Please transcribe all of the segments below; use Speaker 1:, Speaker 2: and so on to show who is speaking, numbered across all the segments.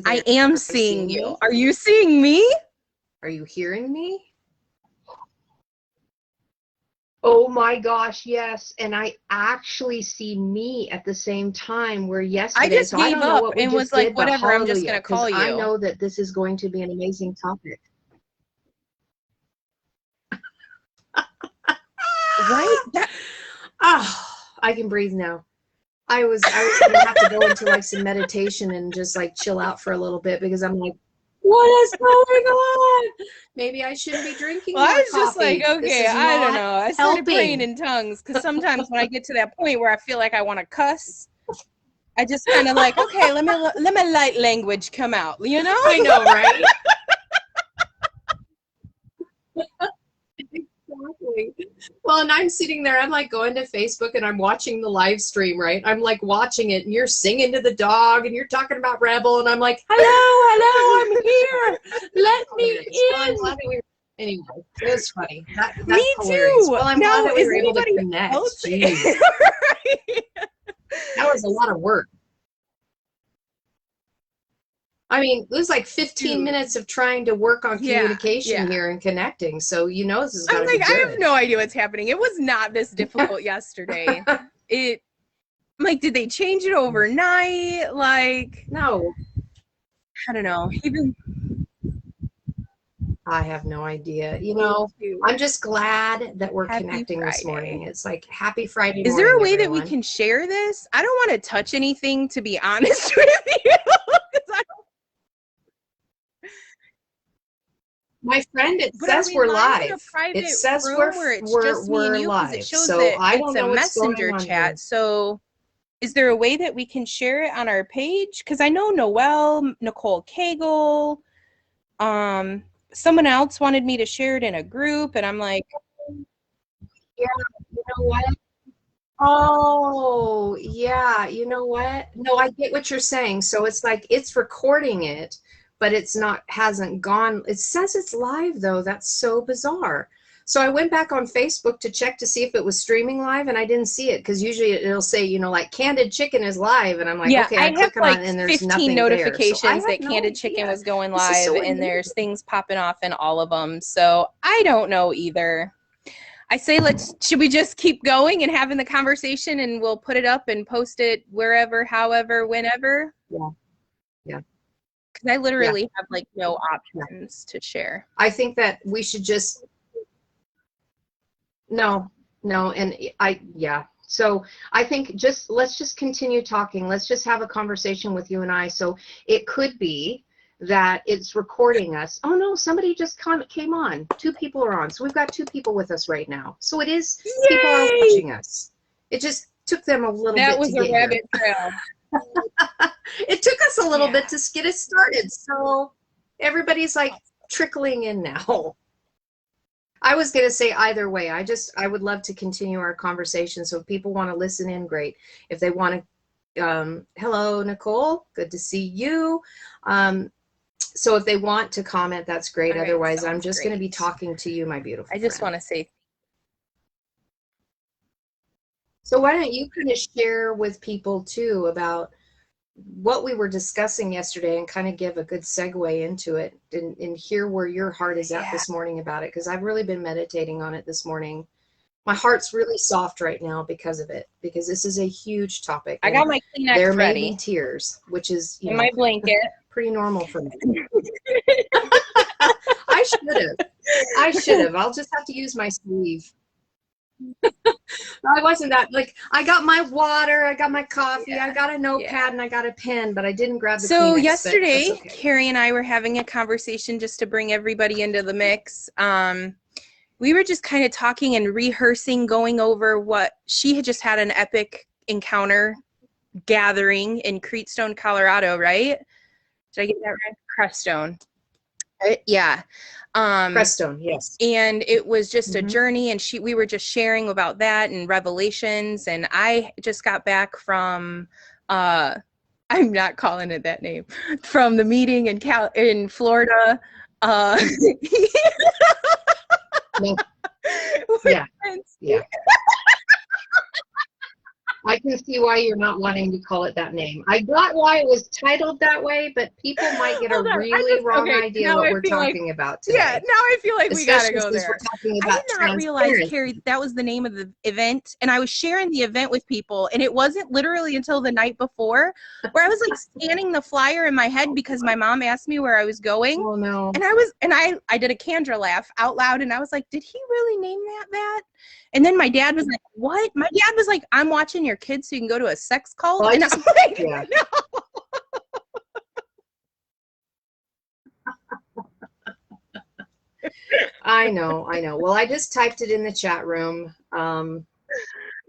Speaker 1: I am seeing you. Are you seeing me?
Speaker 2: Are you hearing me? Oh my gosh, yes. And I actually see me at the same time where yesterday.
Speaker 1: I just
Speaker 2: so
Speaker 1: gave
Speaker 2: I don't know
Speaker 1: up
Speaker 2: what we
Speaker 1: and
Speaker 2: just
Speaker 1: was like,
Speaker 2: did, but
Speaker 1: whatever, I'm just
Speaker 2: hallelujah,
Speaker 1: going to call you.
Speaker 2: I know that this is going to be an amazing topic.
Speaker 1: Right?
Speaker 2: I can breathe now. I was gonna have to go into like some meditation and just like chill out for a little bit because I'm like, what is going on? Maybe I shouldn't be drinking more
Speaker 1: I was
Speaker 2: coffee.
Speaker 1: just like, okay, I don't know. I started praying in tongues because sometimes when I get to that point where I feel like I want to cuss, I just kind of like, okay, let me light language come out, you know?
Speaker 2: I know, right? Exactly. Well, and I'm sitting there, I'm like going to Facebook and I'm watching the live stream, right? I'm like watching it and you're singing to the dog and you're talking about Rebel and I'm like, hello, I'm here. Let me in. Well, anyway, it was funny. That's
Speaker 1: Me
Speaker 2: hilarious.
Speaker 1: too.
Speaker 2: Well, I'm glad that we were able to connect. Right. That was a lot of work. I mean, it was like 15 minutes of trying to work on communication here and connecting. So, you know, this is gotta be good.
Speaker 1: I have no idea what's happening. It was not this difficult yesterday. Like, did they change it overnight? Like,
Speaker 2: no.
Speaker 1: I don't know.
Speaker 2: I have no idea. You know, I'm just glad that we're connecting this morning. It's like happy Friday morning.
Speaker 1: Is there a way that we can share this? I don't want to touch anything, to be honest with you.
Speaker 2: My friend, it says we're live. It says we're live.
Speaker 1: It shows
Speaker 2: so
Speaker 1: that
Speaker 2: I don't
Speaker 1: it's
Speaker 2: know
Speaker 1: a
Speaker 2: what's
Speaker 1: messenger
Speaker 2: going on
Speaker 1: chat.
Speaker 2: here.
Speaker 1: So is there a way that we can share it on our page? Because I know Nicole Cagle, someone else wanted me to share it in a group, and I'm like,
Speaker 2: yeah, you know what? Oh, yeah, you know what? No, I get what you're saying. So it's like it's recording it, but it's not, hasn't gone. It says it's live though. That's so bizarre. So I went back on Facebook to check to see if it was streaming live, and I didn't see it because usually it'll say, you know, like Candid Chicken is live, and I'm like,
Speaker 1: yeah,
Speaker 2: okay,
Speaker 1: I have like
Speaker 2: and there's
Speaker 1: 15 notifications that
Speaker 2: no
Speaker 1: Candid Chicken was going
Speaker 2: This is
Speaker 1: live,
Speaker 2: so
Speaker 1: and there's things popping off in all of them. So I don't know either. I say, should we just keep going and having the conversation, and we'll put it up and post it wherever, however, whenever?
Speaker 2: Yeah. Yeah.
Speaker 1: Because I literally have like no options to share.
Speaker 2: I think that we should just, no, and so I think let's just continue talking. Let's just have a conversation with you and I. So it could be that it's recording us. Oh no, somebody just came on. 2 people are on. So we've got 2 people with us right now. So it is,
Speaker 1: Yay!
Speaker 2: People are watching us. It just took them a little bit to get here.
Speaker 1: That was a rabbit trail.
Speaker 2: It took us a little bit to get us started. So everybody's like trickling in now. I was going to say either way. I would love to continue our conversation. So if people want to listen in, great. If they want to, hello, Nicole, good to see you. So if they want to comment, that's great. Otherwise, I'm just going to be talking to you, my beautiful friend.
Speaker 1: I just want to say.
Speaker 2: So why don't you kind of share with people too about what we were discussing yesterday and kind of give a good segue into it and hear where your heart is at this morning about it, because I've really been meditating on it this morning. My heart's really soft right now because of it, because this is a huge topic.
Speaker 1: I got my Kleenex
Speaker 2: there
Speaker 1: ready.
Speaker 2: May be tears, which is
Speaker 1: in my blanket.
Speaker 2: Pretty normal for me. I should have. I'll just have to use my sleeve. I wasn't that, like, I got my water, I got my coffee, I got a notepad, and I got a pen, but I didn't grab the Kleenex.
Speaker 1: So yesterday, Carrie and I were having a conversation just to bring everybody into the mix. We were just kind of talking and rehearsing, going over what she had just had an epic encounter gathering in Creedstone, Colorado, right? Did I get that right? Crestone. Yeah.
Speaker 2: Crestone, yes.
Speaker 1: And it was just a journey, and we were just sharing about that and revelations. And I just got back from I'm not calling it that name, from the meeting in Florida.
Speaker 2: Yeah. I can see why you're not wanting to call it that name. I got why it was titled that way, but people might get a
Speaker 1: Hold on.
Speaker 2: really wrong
Speaker 1: Okay,
Speaker 2: idea
Speaker 1: now
Speaker 2: what
Speaker 1: I
Speaker 2: we're
Speaker 1: feel like,
Speaker 2: talking about
Speaker 1: yeah,
Speaker 2: today,
Speaker 1: now I feel like we gotta
Speaker 2: especially
Speaker 1: go
Speaker 2: since we're
Speaker 1: there.
Speaker 2: talking
Speaker 1: I
Speaker 2: about
Speaker 1: did not realize,
Speaker 2: transparency.
Speaker 1: Carrie, that was the name of the event. And I was sharing the event with people. And it wasn't literally until the night before where I was like scanning the flyer in my head because my mom asked me where I was going.
Speaker 2: Oh no.
Speaker 1: And I did a Kendra laugh out loud. And I was like, did he really name that? And then my dad was like, what? My dad was like, I'm watching your kids so you can go to a sex cult.
Speaker 2: Well,
Speaker 1: And I'm like,
Speaker 2: yeah.
Speaker 1: no.
Speaker 2: I know. Well, I just typed it in the chat room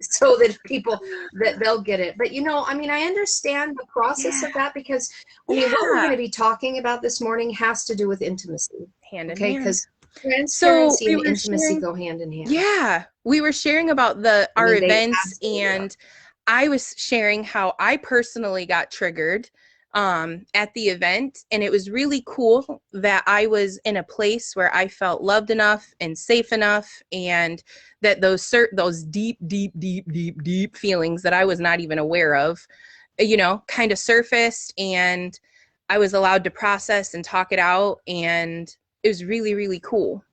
Speaker 2: so that people, that they'll get it. But, I mean, I understand the process of that because, I mean, what we're going to be talking about this morning has to do with intimacy.
Speaker 1: Hand in
Speaker 2: Okay,
Speaker 1: hand.
Speaker 2: because transparency and intimacy go hand in hand.
Speaker 1: Yeah, we were sharing about our events, and I was sharing how I personally got triggered at the event, and it was really cool that I was in a place where I felt loved enough and safe enough, and that those deep feelings that I was not even aware of, kind of surfaced, and I was allowed to process and talk it out, and it was really, really cool.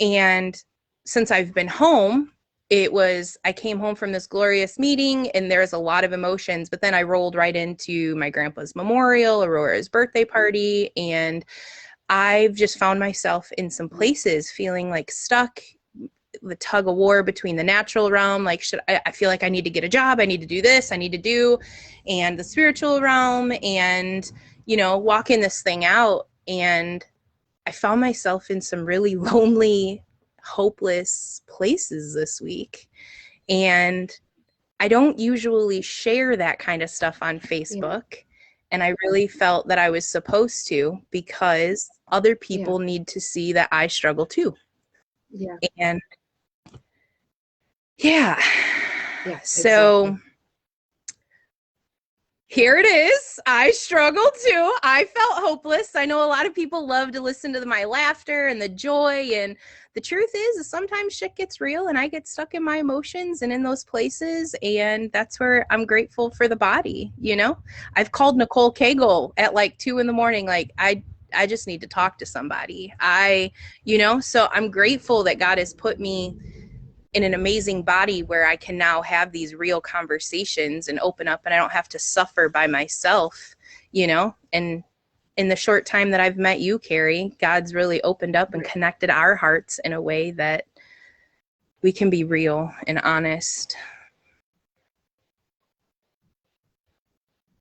Speaker 1: And since I've been home, I came home from this glorious meeting and there's a lot of emotions, but then I rolled right into my grandpa's memorial, Aurora's birthday party, and I've just found myself in some places feeling like stuck, the tug of war between the natural realm, like I feel like I need to get a job, I need to do this, I need to do, and the spiritual realm, and walking this thing out. And I found myself in some really lonely, hopeless places this week. And I don't usually share that kind of stuff on Facebook. Yeah. And I really felt that I was supposed to, because other people need to see that I struggle too.
Speaker 2: Yeah.
Speaker 1: And yeah. So exactly. Here it is. I struggled too. I felt hopeless. I know a lot of people love to listen to my laughter and the joy. And the truth is sometimes shit gets real and I get stuck in my emotions and in those places. And that's where I'm grateful for the body. I've called Nicole Kagel at like 2 a.m. Like I just need to talk to somebody. So I'm grateful that God has put me in an amazing body where I can now have these real conversations and open up, and I don't have to suffer by myself, and in the short time that I've met you, Carrie, God's really opened up and connected our hearts in a way that we can be real and honest.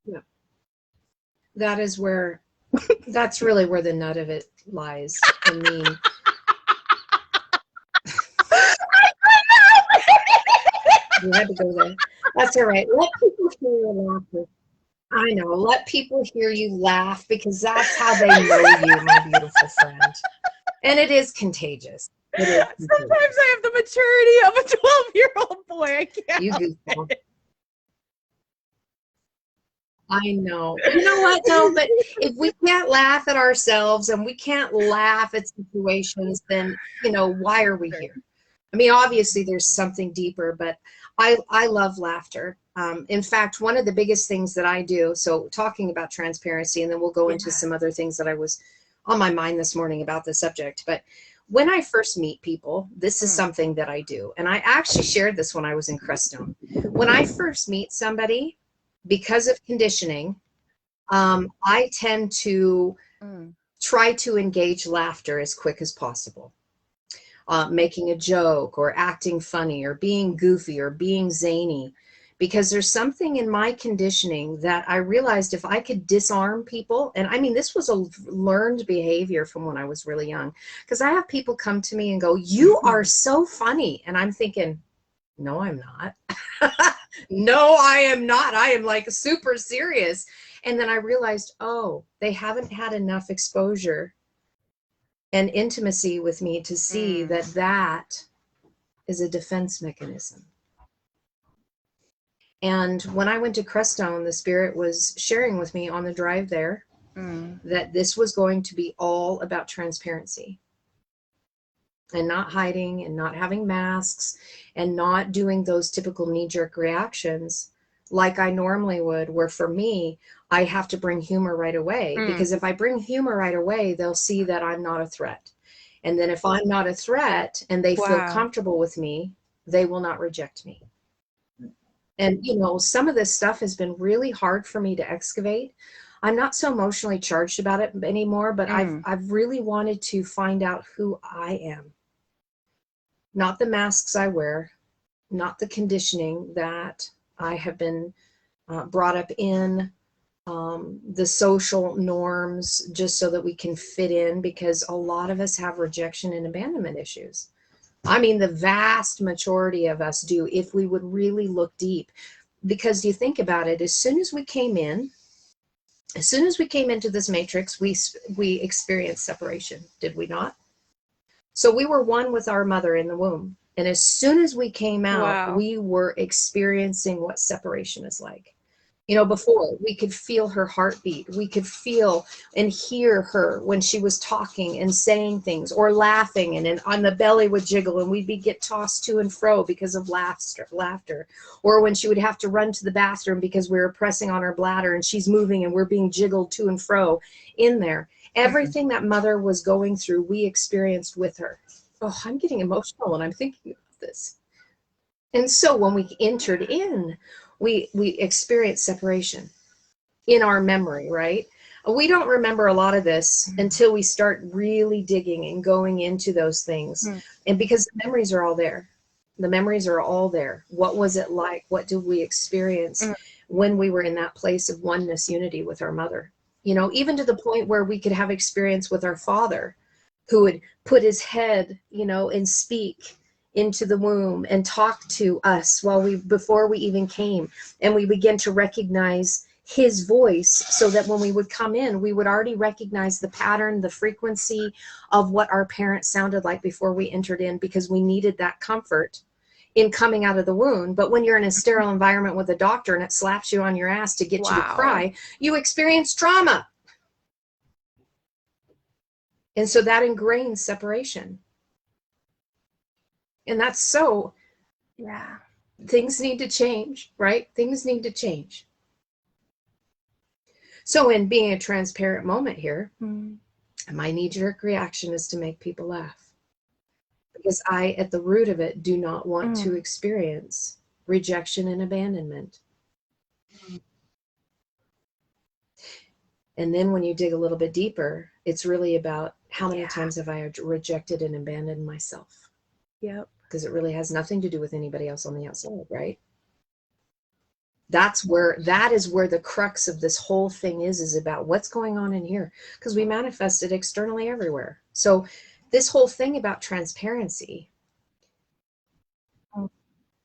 Speaker 2: Yeah. That's really where the nut of it lies. I mean, you had to go there. That's all right. Let people hear your laughter. I know. Let people hear you laugh because that's how they know you, my beautiful friend. And it is contagious. Sometimes
Speaker 1: I have the maturity of a 12-year-old boy. I can't.
Speaker 2: You goofball. I know. You know what, though? But if we can't laugh at ourselves and we can't laugh at situations, then, why are we here? I mean, obviously there's something deeper, but I love laughter. In fact, one of the biggest things that I do, so talking about transparency, and then we'll go into some other things that I was on my mind this morning about the subject. But when I first meet people, this is something that I do. And I actually shared this when I was in Crestone. When I first meet somebody, because of conditioning, I tend to try to engage laughter as quick as possible. Making a joke or acting funny or being goofy or being zany, because there's something in my conditioning that I realized if I could disarm people, and I mean, this was a learned behavior from when I was really young, because I have people come to me and go, "You are so funny." And I'm thinking, no, I'm not. No, I am not. I am like super serious. And then I realized, oh, they haven't had enough exposure and intimacy with me to see that is a defense mechanism. And when I went to Crestone, the Spirit was sharing with me on the drive there that this was going to be all about transparency and not hiding and not having masks and not doing those typical knee-jerk reactions, like I normally would, where for me, I have to bring humor right away, because if I bring humor right away, they'll see that I'm not a threat. And then if I'm not a threat and they feel comfortable with me, they will not reject me. And, you know, some of this stuff has been really hard for me to excavate. I'm not so emotionally charged about it anymore, but I've really wanted to find out who I am. Not the masks I wear, not the conditioning that I have been brought up in, the social norms, just so that we can fit in, because a lot of us have rejection and abandonment issues. I mean, the vast majority of us do, if we would really look deep. Because you think about it, as soon as we came into this matrix, we experienced separation, did we not? So we were one with our mother in the womb. And as soon as we came out, we were experiencing what separation is like. You know, before, we could feel her heartbeat. We could feel and hear her when she was talking and saying things or laughing, and on the belly would jiggle and we'd get tossed to and fro because of laughter. Or when she would have to run to the bathroom because we were pressing on her bladder and she's moving and we're being jiggled to and fro in there. Everything that mother was going through, we experienced with her. Oh, I'm getting emotional when I'm thinking about this. And so when we entered in, we experienced separation in our memory, right? We don't remember a lot of this until we start really digging and going into those things. And because the memories are all there. The memories are all there. What was it like? What did we experience when we were in that place of oneness, unity with our mother? You know, even to the point where we could have experience with our father, who would put his head, you know, and speak into the womb and talk to us before we even came, and we begin to recognize his voice, so that when we would come in, we would already recognize the pattern, the frequency of what our parents sounded like before we entered in, because we needed that comfort in coming out of the womb. But when you're in a sterile environment with a doctor and it slaps you on your ass to get you to cry, you experience trauma. And so that ingrains separation. And that's so, things need to change, right? Things need to change. So in being a transparent moment here, my knee-jerk reaction is to make people laugh. Because I, at the root of it, do not want to experience rejection and abandonment. And then when you dig a little bit deeper, it's really about how many times have I rejected and abandoned myself?
Speaker 1: Yep.
Speaker 2: Because it really has nothing to do with anybody else on the outside, right? That is where the crux of this whole thing is about what's going on in here, because we manifest it externally everywhere. So this whole thing about transparency,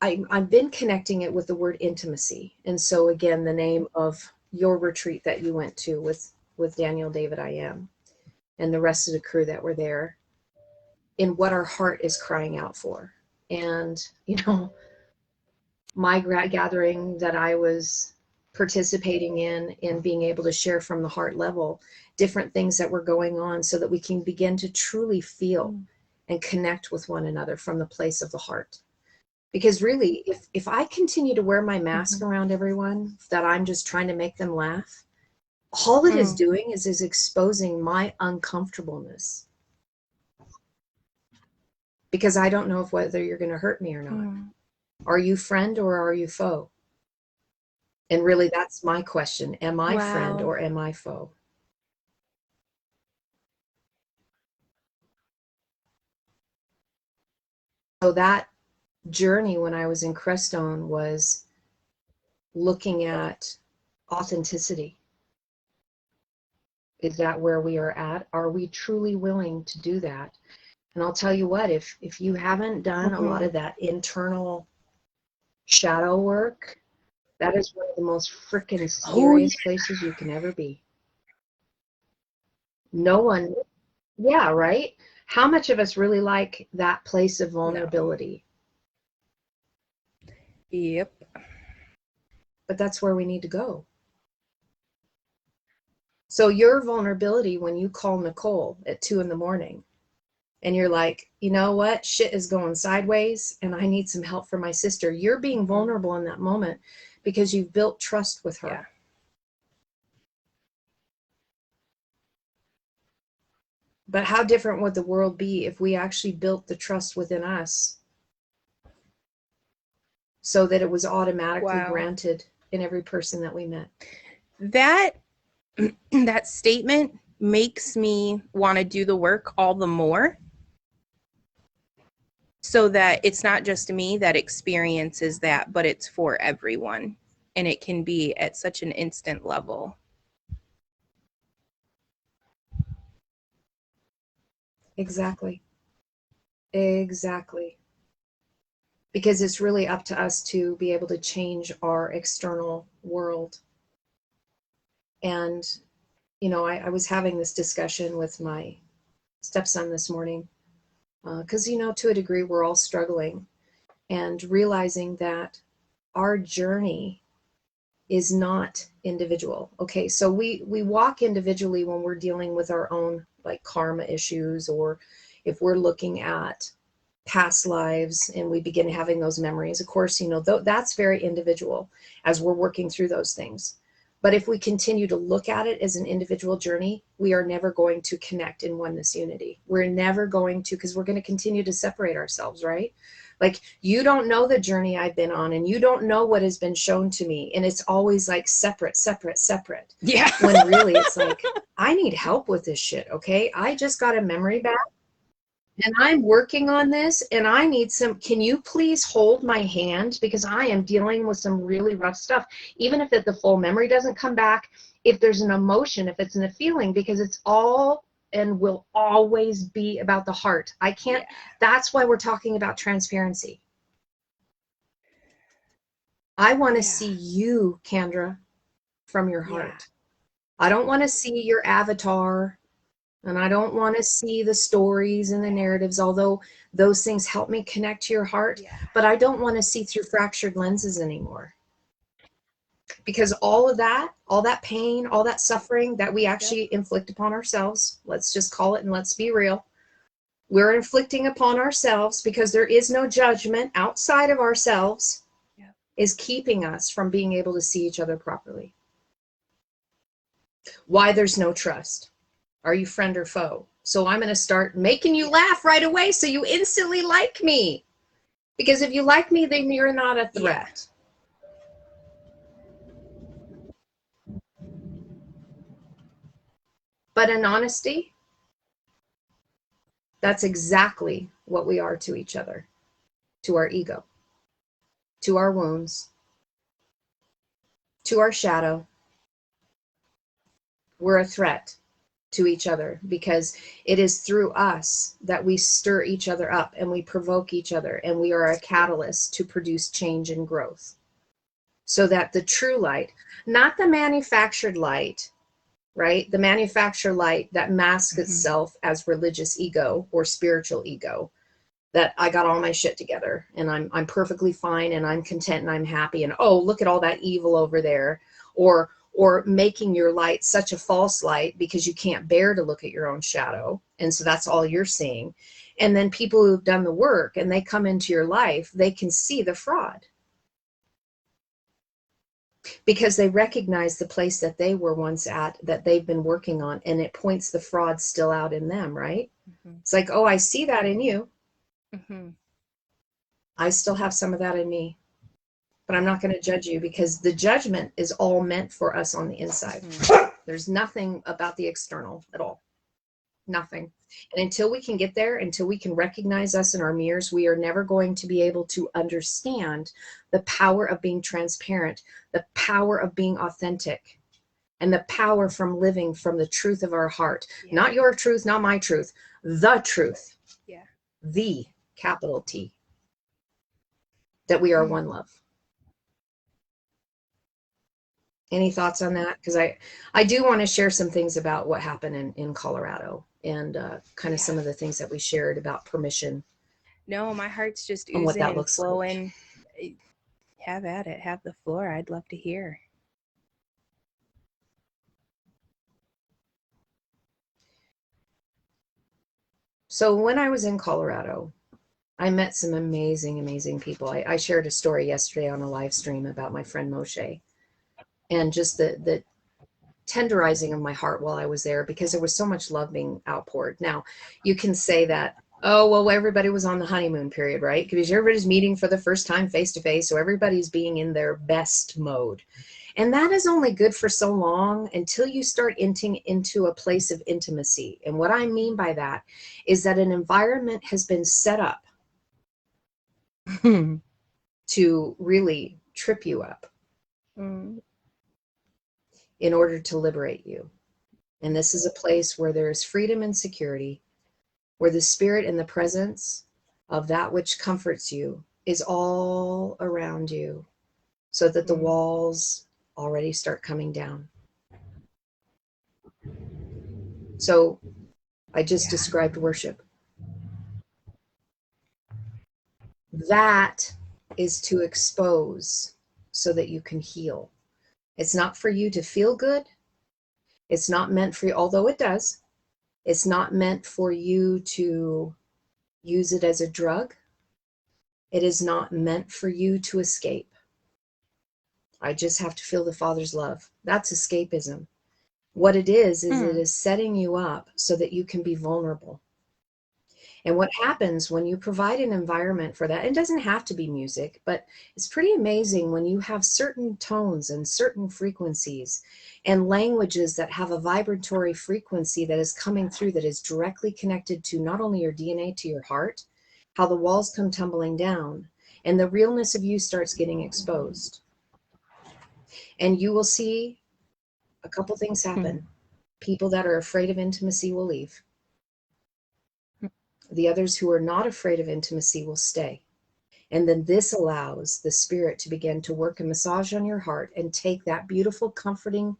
Speaker 2: I've been connecting it with the word intimacy. And so again, the name of your retreat that you went to with Daniel, David, I am, and the rest of the crew that were there, in what our heart is crying out for. And, you know, my gathering that I was participating in being able to share from the heart level different things that were going on, so that we can begin to truly feel and connect with one another from the place of the heart. Because really, if I continue to wear my mask around everyone, that I'm just trying to make them laugh, all it is doing is exposing my uncomfortableness. Because I don't know whether you're going to hurt me or not. Are you friend or are you foe? And really, that's my question. Am I friend or am I foe? So that journey when I was in Crestone was looking at authenticity. Is that where we are at? Are we truly willing to do that? And I'll tell you what, if you haven't done a lot of that internal shadow work, that is one of the most freaking scariest places you can ever be. No one, right? How much of us really like that place of vulnerability?
Speaker 1: Yep.
Speaker 2: But that's where we need to go. So your vulnerability when you call Nicole at 2 a.m. and you're like, you know what, shit is going sideways and I need some help from my sister. You're being vulnerable in that moment because you've built trust with her.
Speaker 1: Yeah.
Speaker 2: But how different would the world be if we actually built the trust within us so that it was automatically granted in every person that we met?
Speaker 1: That that statement makes me want to do the work all the more, so that it's not just me that experiences that, but it's for everyone, and it can be at such an instant level.
Speaker 2: Exactly. Because it's really up to us to be able to change our external world. And, I was having this discussion with my stepson this morning, because, to a degree, we're all struggling, and realizing that our journey is not individual. Okay, so we walk individually when we're dealing with our own like karma issues, or if we're looking at past lives and we begin having those memories. Of course, that's very individual as we're working through those things. But if we continue to look at it as an individual journey, we are never going to connect in oneness unity. We're never going to, because we're going to continue to separate ourselves, right? Like, you don't know the journey I've been on, and you don't know what has been shown to me. And it's always like separate.
Speaker 1: Yeah.
Speaker 2: When really it's like, I need help with this shit, okay? I just got a memory back, and I'm working on this, and I need can you please hold my hand? Because I am dealing with some really rough stuff. Even if the full memory doesn't come back, if there's an emotion, if it's in a feeling, because it's all and will always be about the heart. I can't, that's why we're talking about transparency. I want to see you, Kendra, from your heart. I don't want to see your avatar, and I don't want to see the stories and the narratives, although those things help me connect to your heart, but I don't want to see through fractured lenses anymore. Because all that pain, all that suffering that we actually inflict upon ourselves, let's just call it, and let's be real, we're inflicting upon ourselves because there is no judgment outside of ourselves, is keeping us from being able to see each other properly. Why there's no trust. Are you friend or foe? So I'm going to start making you laugh right away so you instantly like me. Because if you like me, then you're not a threat. But in honesty, that's exactly what we are to each other, to our ego, to our wounds, to our shadow. We're a threat to each other because it is through us that we stir each other up and we provoke each other, and we are a catalyst to produce change and growth. So that the true light, not the manufactured light, right? The manufactured light that masks itself as religious ego or spiritual ego, that I got all my shit together and I'm perfectly fine and I'm content and I'm happy, and oh, look at all that evil over there, or making your light such a false light because you can't bear to look at your own shadow, and so that's all you're seeing. And then people who've done the work and they come into your life, they can see the fraud because they recognize the place that they were once at, that they've been working on, and it points the fraud still out in them, right? It's like, oh, I see that in you. I still have some of that in me, but I'm not going to judge you, because the judgment is all meant for us on the inside. There's nothing about the external at all. Nothing. And until we can get there, until we can recognize us in our mirrors, we are never going to be able to understand the power of being transparent, the power of being authentic, and the power from living from the truth of our heart. Not your truth, not my truth, the truth. The capital T. That we are one love. Any thoughts on that? Because I do want to share some things about what happened in Colorado, and kind of some of the things that we shared about permission.
Speaker 1: No, my heart's just oozing and flowing. Like. Have at it. Have the floor. I'd love to hear.
Speaker 2: So when I was in Colorado, I met some amazing, amazing people. I shared a story yesterday on a live stream about my friend Moshe, and just the tenderizing of my heart while I was there, because there was so much love being outpoured. Now, you can say that, oh, well, everybody was on the honeymoon period, right? Because everybody's meeting for the first time face to face, so everybody's being in their best mode. And that is only good for so long until you start entering into a place of intimacy. And what I mean by that is that an environment has been set up to really trip you up in order to liberate you. And this is a place where there is freedom and security, where the spirit and the presence of that which comforts you is all around you, so that the walls already start coming down. So I just described worship. That is to expose so that you can heal. It's not for you to feel good. It's not meant for you, although it does. It's not meant for you to use it as a drug. It is not meant for you to escape. I just have to feel the Father's love. That's escapism. What it is it is setting you up so that you can be vulnerable. And what happens when you provide an environment for that, it doesn't have to be music, but it's pretty amazing when you have certain tones and certain frequencies and languages that have a vibratory frequency that is coming through, that is directly connected to not only your DNA, to your heart, how the walls come tumbling down and the realness of you starts getting exposed. And you will see a couple things happen. People that are afraid of intimacy will leave. The others who are not afraid of intimacy will stay. And then this allows the spirit to begin to work a massage on your heart and take that beautiful, comforting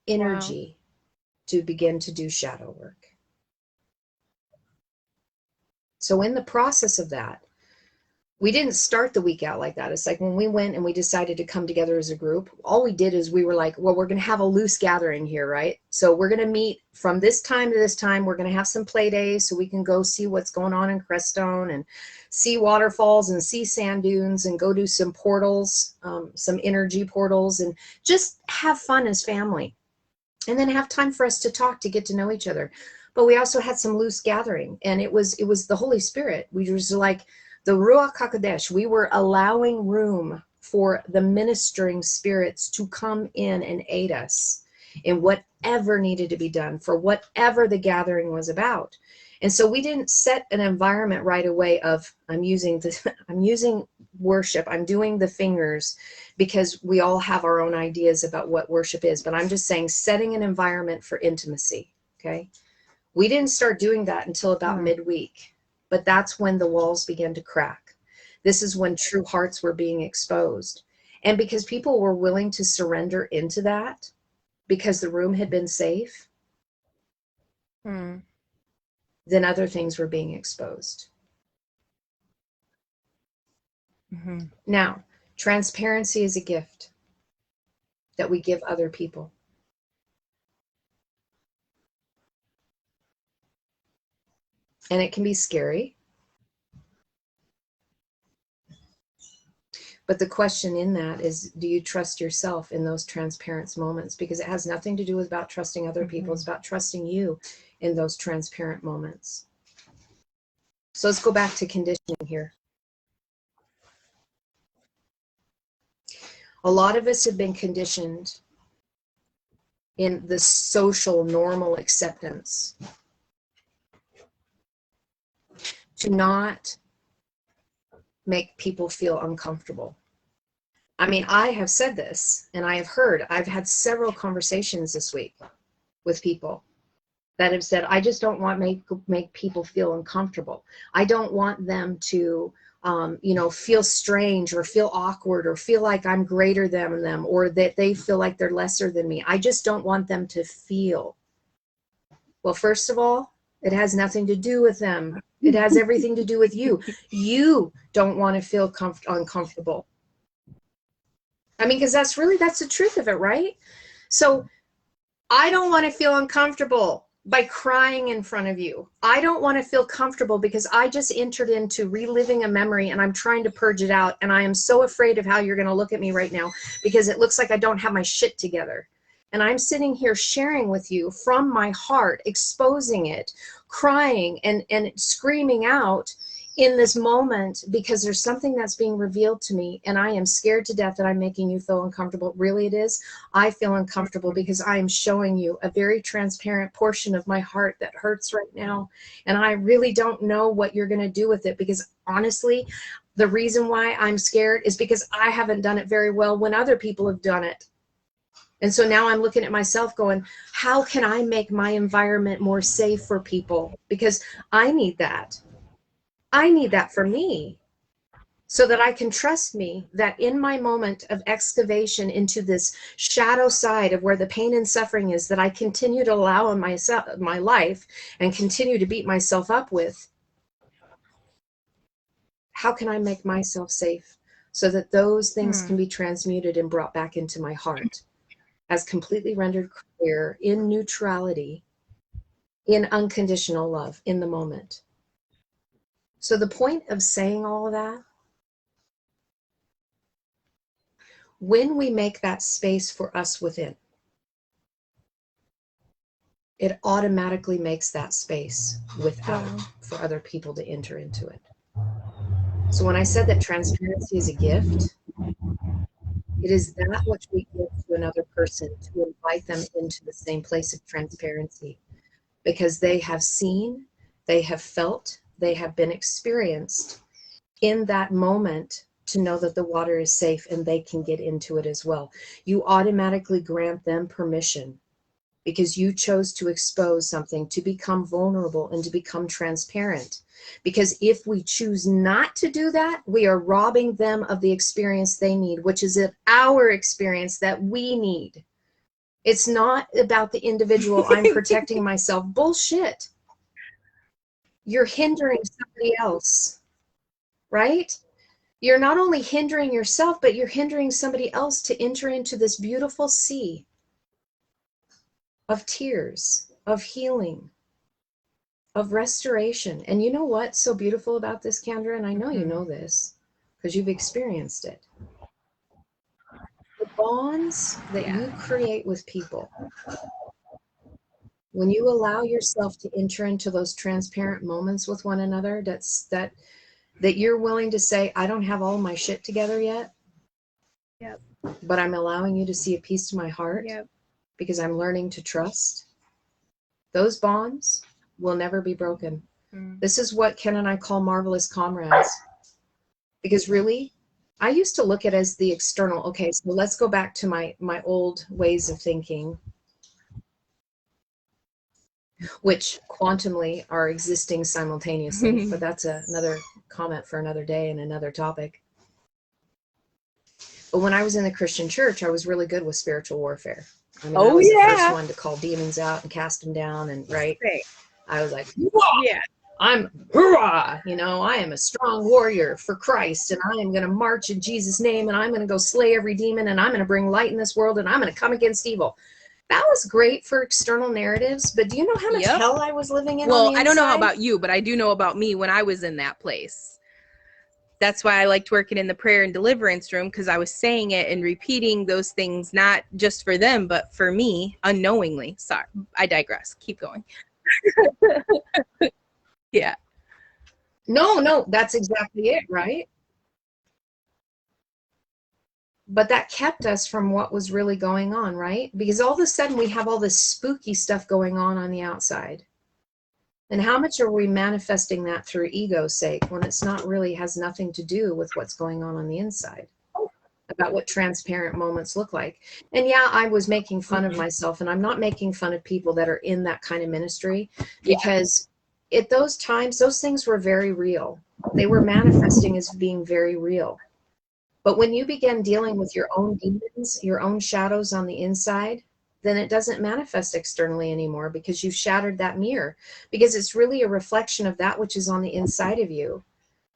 Speaker 2: energy to begin to do shadow work. So in the process of that, we didn't start the week out like that. It's like when we went and we decided to come together as a group, all we did is we were like, well, we're going to have a loose gathering here, right? So we're going to meet from this time to this time. We're going to have some play days so we can go see what's going on in Crestone and see waterfalls and see sand dunes and go do some portals, some energy portals, and just have fun as family. And then have time for us to talk, to get to know each other. But we also had some loose gathering, and it was the Holy Spirit. We were like, the Ruach HaKodesh, we were allowing room for the ministering spirits to come in and aid us in whatever needed to be done for whatever the gathering was about. And so we didn't set an environment right away of, I'm using worship, I'm doing the fingers, because we all have our own ideas about what worship is. But I'm just saying, setting an environment for intimacy, okay? We didn't start doing that until about midweek. But that's when the walls began to crack. This is when true hearts were being exposed. And because people were willing to surrender into that, because the room had been safe, then other things were being exposed. Now, transparency is a gift that we give other people. And it can be scary. But the question in that is, do you trust yourself in those transparent moments? Because it has nothing to do with about trusting other people. It's about trusting you in those transparent moments. So let's go back to conditioning here. A lot of us have been conditioned in the social normal acceptance to not make people feel uncomfortable. I mean, I have said this, and I've had several conversations this week with people that have said, I just don't want to make people feel uncomfortable. I don't want them to, feel strange or feel awkward or feel like I'm greater than them, or that they feel like they're lesser than me. I just don't want them to feel. Well, first of all, it has nothing to do with them. It has everything to do with you. You don't want to feel uncomfortable. I mean, because that's the truth of it, right? So I don't want to feel uncomfortable. by crying in front of you. I don't want to feel comfortable because I just entered into reliving a memory and I'm trying to purge it out. And I am so afraid of how you're going to look at me right now because it looks like I don't have my shit together. And I'm sitting here sharing with you from my heart, exposing it, crying and screaming out in this moment because there's something that's being revealed to me and I am scared to death that I'm making you feel uncomfortable. Really it is. I feel uncomfortable because I am showing you a very transparent portion of my heart that hurts right now. And I really don't know what you're going to do with it because honestly, the reason why I'm scared is because I haven't done it very well when other people have done it. And so now I'm looking at myself going, how can I make my environment more safe for people? Because I need that. I need that for me so that I can trust me that in my moment of excavation into this shadow side of where the pain and suffering is that I continue to allow in my life and continue to beat myself up with, how can I make myself safe so that those things can be transmuted and brought back into my heart as completely rendered clear in neutrality, in unconditional love in the moment. So the point of saying all of that, when we make that space for us within, it automatically makes that space without for other people to enter into it. So when I said that transparency is a gift, it is that which we give to another person to invite them into the same place of transparency because they have seen, they have felt, they have been experienced in that moment to know that the water is safe and they can get into it as well. You automatically grant them permission because you chose to expose something, to become vulnerable and to become transparent. Because if we choose not to do that, we are robbing them of the experience they need, which is our experience that we need. It's not about the individual, I'm protecting myself. Bullshit. You're hindering somebody else, right? You're not only hindering yourself, but you're hindering somebody else to enter into this beautiful sea of tears, of healing, of restoration. And you know what's so beautiful about this, Kendra? And I know you know this because you've experienced it. The bonds that you create with people, when you allow yourself to enter into those transparent moments with one another, that you're willing to say, I don't have all my shit together yet, but I'm allowing you to see a piece of my heart because I'm learning to trust. Those bonds will never be broken. This is what Ken and I call marvelous comrades. Because really, I used to look at it as the external. Okay, so let's go back to my old ways of thinking, which quantumly are existing simultaneously. But that's another comment for another day and another topic. But when I was in the Christian church, I was really good with spiritual warfare. I mean, I was the first one to call demons out and cast them down, and I was like, I'm hoorah, I am a strong warrior for Christ, and I am going to march in Jesus' name, and I'm going to go slay every demon, and I'm going to bring light in this world, and I'm going to come against evil. That was great for external narratives, but do you know how much hell I was living in on the inside?
Speaker 1: I don't know about you, but I do know about me when I was in that place. That's why I liked working in the prayer and deliverance room, because I was saying it and repeating those things, not just for them, but for me, unknowingly. Sorry, I digress. Keep going. Yeah.
Speaker 2: No, that's exactly it, right? But that kept us from what was really going on, right? Because all of a sudden we have all this spooky stuff going on the outside. And how much are we manifesting that through ego's sake when it's not really has nothing to do with what's going on the inside, about what transparent moments look like. And yeah, I was making fun of myself, and I'm not making fun of people that are in that kind of ministry, because at those times, those things were very real. They were manifesting as being very real. But when you begin dealing with your own demons, your own shadows on the inside, then it doesn't manifest externally anymore, because you've shattered that mirror, because it's really a reflection of that which is on the inside of you,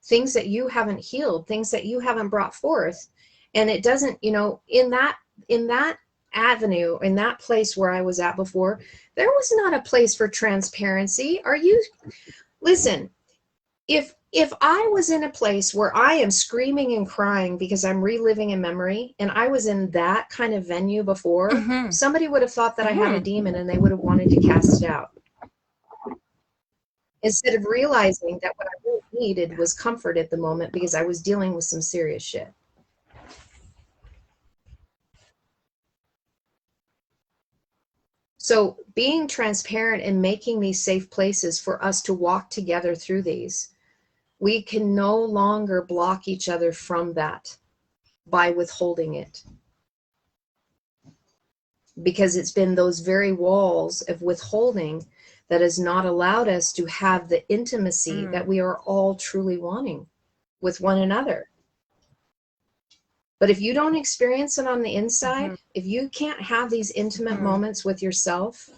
Speaker 2: things that you haven't healed, things that you haven't brought forth. And it doesn't, in that avenue, in that place where I was at before, there was not a place for transparency. Listen, if I was in a place where I am screaming and crying because I'm reliving a memory, and I was in that kind of venue before, somebody would have thought that I had a demon and they would have wanted to cast it out. Instead of realizing that what I really needed was comfort at the moment because I was dealing with some serious shit. So being transparent and making these safe places for us to walk together through these, we can no longer block each other from that by withholding it. Because it's been those very walls of withholding that has not allowed us to have the intimacy that we are all truly wanting with one another. But if you don't experience it on the inside, if you can't have these intimate moments with yourself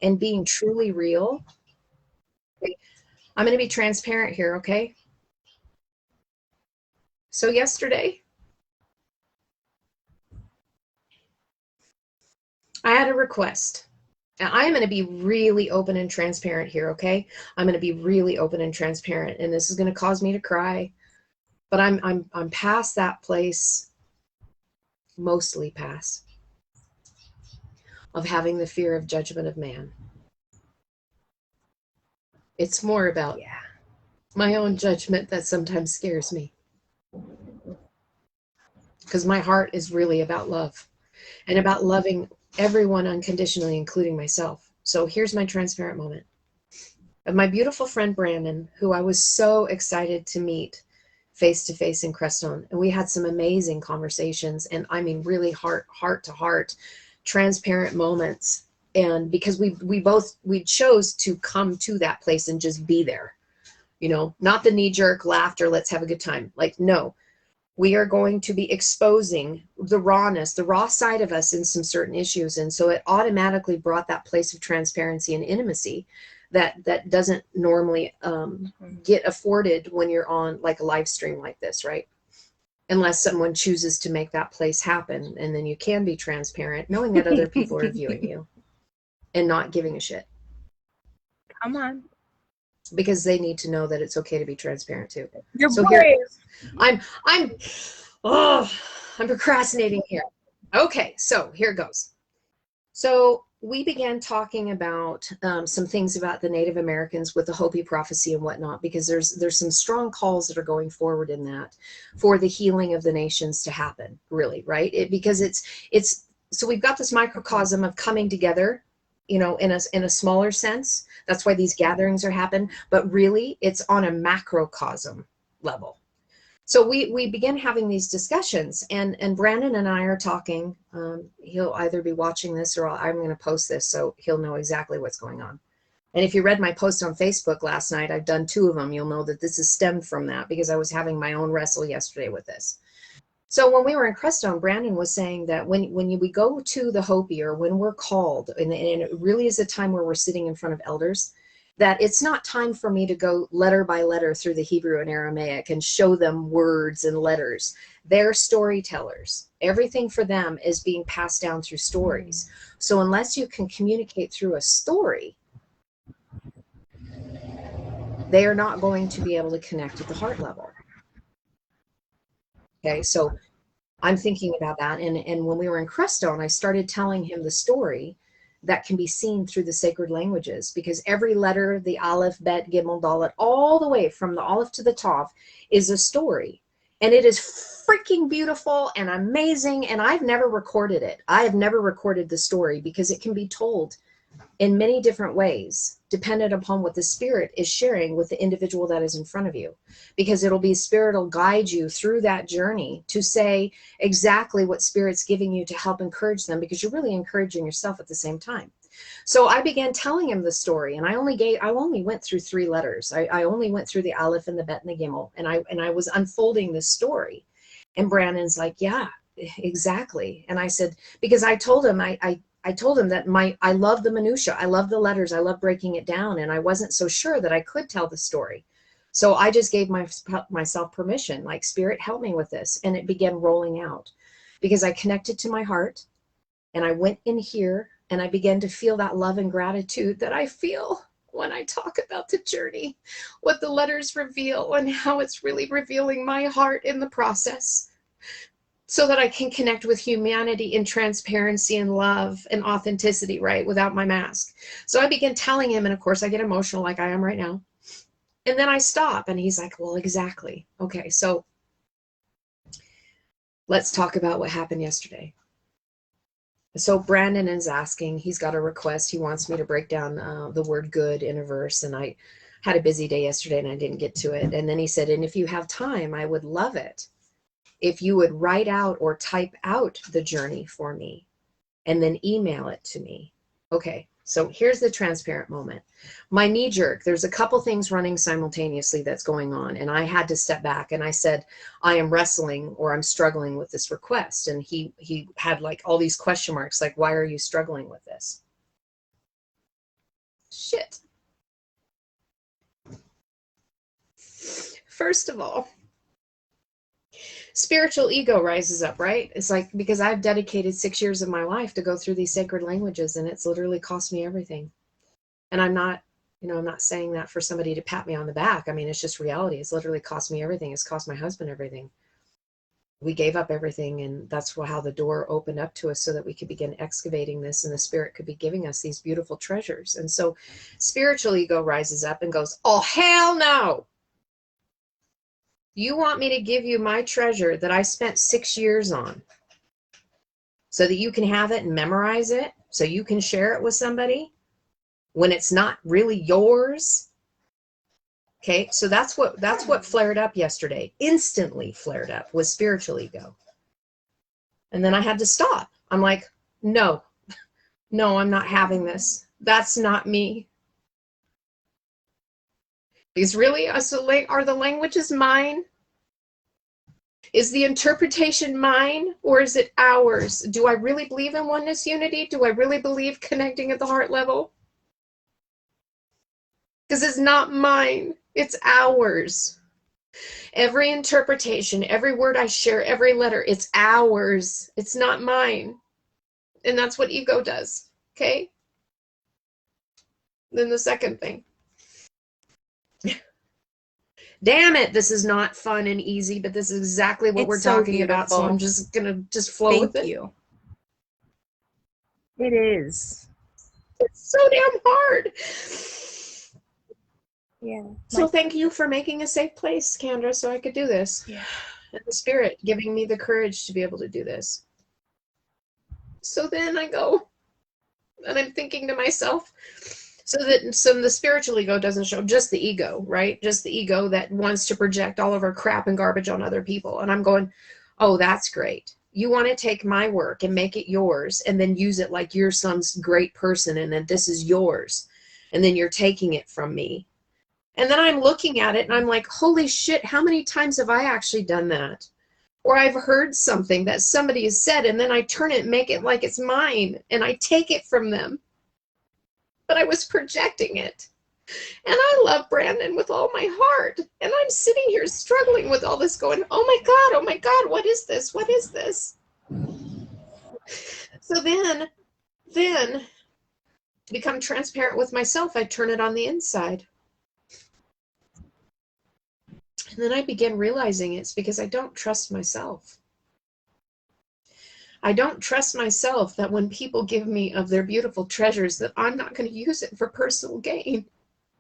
Speaker 2: and being truly real, I'm going to be transparent here, okay? So yesterday, I had a request. Now, I am going to be really open and transparent here, okay? I'm going to be really open and transparent, and this is going to cause me to cry, but I'm past that place, mostly past, of having the fear of judgment of man. It's more about my own judgment that sometimes scares me, because my heart is really about love and about loving everyone unconditionally, including myself. So here's my transparent moment of my beautiful friend Brandon, who I was so excited to meet face to face in Crestone. And we had some amazing conversations, and I mean really heart to heart, transparent moments. And because we chose to come to that place and just be there, you know, not the knee-jerk laughter, let's have a good time. Like, no, we are going to be exposing the rawness, the raw side of us in some certain issues. And so it automatically brought that place of transparency and intimacy that doesn't normally get afforded when you're on like a live stream like this, right? Unless someone chooses to make that place happen. And then you can be transparent, knowing that other people are viewing you and not giving a shit.
Speaker 1: Come on.
Speaker 2: Because they need to know that it's okay to be transparent too.
Speaker 1: You're
Speaker 2: so
Speaker 1: brave.
Speaker 2: Here, I'm procrastinating here. Okay, so here it goes. So we began talking about some things about the Native Americans with the Hopi prophecy and whatnot, because there's some strong calls that are going forward in that for the healing of the nations to happen, really, right? Because it's so we've got this microcosm of coming together, you know, in a smaller sense. That's why these gatherings are happening, but really it's on a macrocosm level. So we begin having these discussions, and Brandon and I are talking. He'll either be watching this or I'm going to post this, so he'll know exactly what's going on. And if you read my post on Facebook last night, I've done 2 of them. You'll know that this is stemmed from that, because I was having my own wrestle yesterday with this. So when we were in Crestone, Brandon was saying that when we go to the Hopi, or when we're called, and it really is a time where we're sitting in front of elders, that it's not time for me to go letter by letter through the Hebrew and Aramaic and show them words and letters. They're storytellers. Everything for them is being passed down through stories. So unless you can communicate through a story, they are not going to be able to connect at the heart level. Okay, so I'm thinking about that. And when we were in Crestone, I started telling him the story that can be seen through the sacred languages, because every letter, the Aleph, Bet, Gimel, Dalet, all the way from the Aleph to the Tav, is a story. And it is freaking beautiful and amazing. And I've never recorded it. I have never recorded the story, because it can be told in many different ways, dependent upon what the spirit is sharing with the individual that is in front of you, because it'll be spirit will guide you through that journey to say exactly what spirit's giving you to help encourage them, because you're really encouraging yourself at the same time. So I began telling him the story, and I only went through 3 letters. I only went through the Aleph and the Bet and the Gimel, and I was unfolding this story. And Brandon's like, yeah, exactly. And I said, because I told him I told him that I love the minutia. I love the letters. I love breaking it down. And I wasn't so sure that I could tell the story. So I just gave myself permission, like, Spirit, help me with this. And it began rolling out, because I connected to my heart. And I went in here and I began to feel that love and gratitude that I feel when I talk about the journey, what the letters reveal and how it's really revealing my heart in the process, so that I can connect with humanity in transparency and love and authenticity, right? Without my mask. So I began telling him, and of course I get emotional like I am right now. And then I stop and he's like, well, exactly. Okay, so let's talk about what happened yesterday. So Brandon is asking, he's got a request. He wants me to break down the word good in a verse. And I had a busy day yesterday and I didn't get to it. And then he said, and if you have time, I would love it if you would write out or type out the journey for me and then email it to me. Okay, so here's the transparent moment. My knee jerk, there's a couple things running simultaneously that's going on. And I had to step back and I said, I am wrestling or I'm struggling with this request. And he had like all these question marks, like, why are you struggling with this? Shit. First of all, spiritual ego rises up, right? It's like, because I've dedicated 6 years of my life to go through these sacred languages and it's literally cost me everything. And I'm not, I'm not saying that for somebody to pat me on the back. I mean, it's just reality. It's literally cost me everything. It's cost my husband everything. We gave up everything, and that's how the door opened up to us so that we could begin excavating this and the spirit could be giving us these beautiful treasures. And so spiritual ego rises up and goes, oh, hell no. You want me to give you my treasure that I spent 6 years on so that you can have it and memorize it, so you can share it with somebody when it's not really yours? Okay, so that's what flared up yesterday. Instantly flared up was spiritual ego. And then I had to stop. I'm like, no, I'm not having this. That's not me. Because really, are the languages mine? Is the interpretation mine or is it ours? Do I really believe in oneness unity? Do I really believe connecting at the heart level? Because it's not mine, it's ours. Every interpretation, every word I share, every letter, it's ours. It's not mine. And that's what ego does, okay? Then the second thing. Damn it, this is not fun and easy, but this is exactly what we're talking about, so I'm just going to flow with it.
Speaker 1: Thank you. It is.
Speaker 2: It's so damn hard.
Speaker 1: Yeah.
Speaker 2: So thank you for making a safe place, Kendra, so I could do this.
Speaker 1: Yeah.
Speaker 2: And the spirit giving me the courage to be able to do this. So then I go, and I'm thinking to myself, so the spiritual ego doesn't show, just the ego, right? Just the ego that wants to project all of our crap and garbage on other people. And I'm going, oh, that's great. You want to take my work and make it yours and then use it like you're some great person and then this is yours. And then you're taking it from me. And then I'm looking at it and I'm like, holy shit, how many times have I actually done that? Or I've heard something that somebody has said and then I turn it and make it like it's mine and I take it from them. But I was projecting it. And I love Brandon with all my heart. And I'm sitting here struggling with all this going, oh my God, what is this? What is this? So then to become transparent with myself, I turn it on the inside. And then I begin realizing it's because I don't trust myself. I don't trust myself that when people give me of their beautiful treasures that I'm not going to use it for personal gain.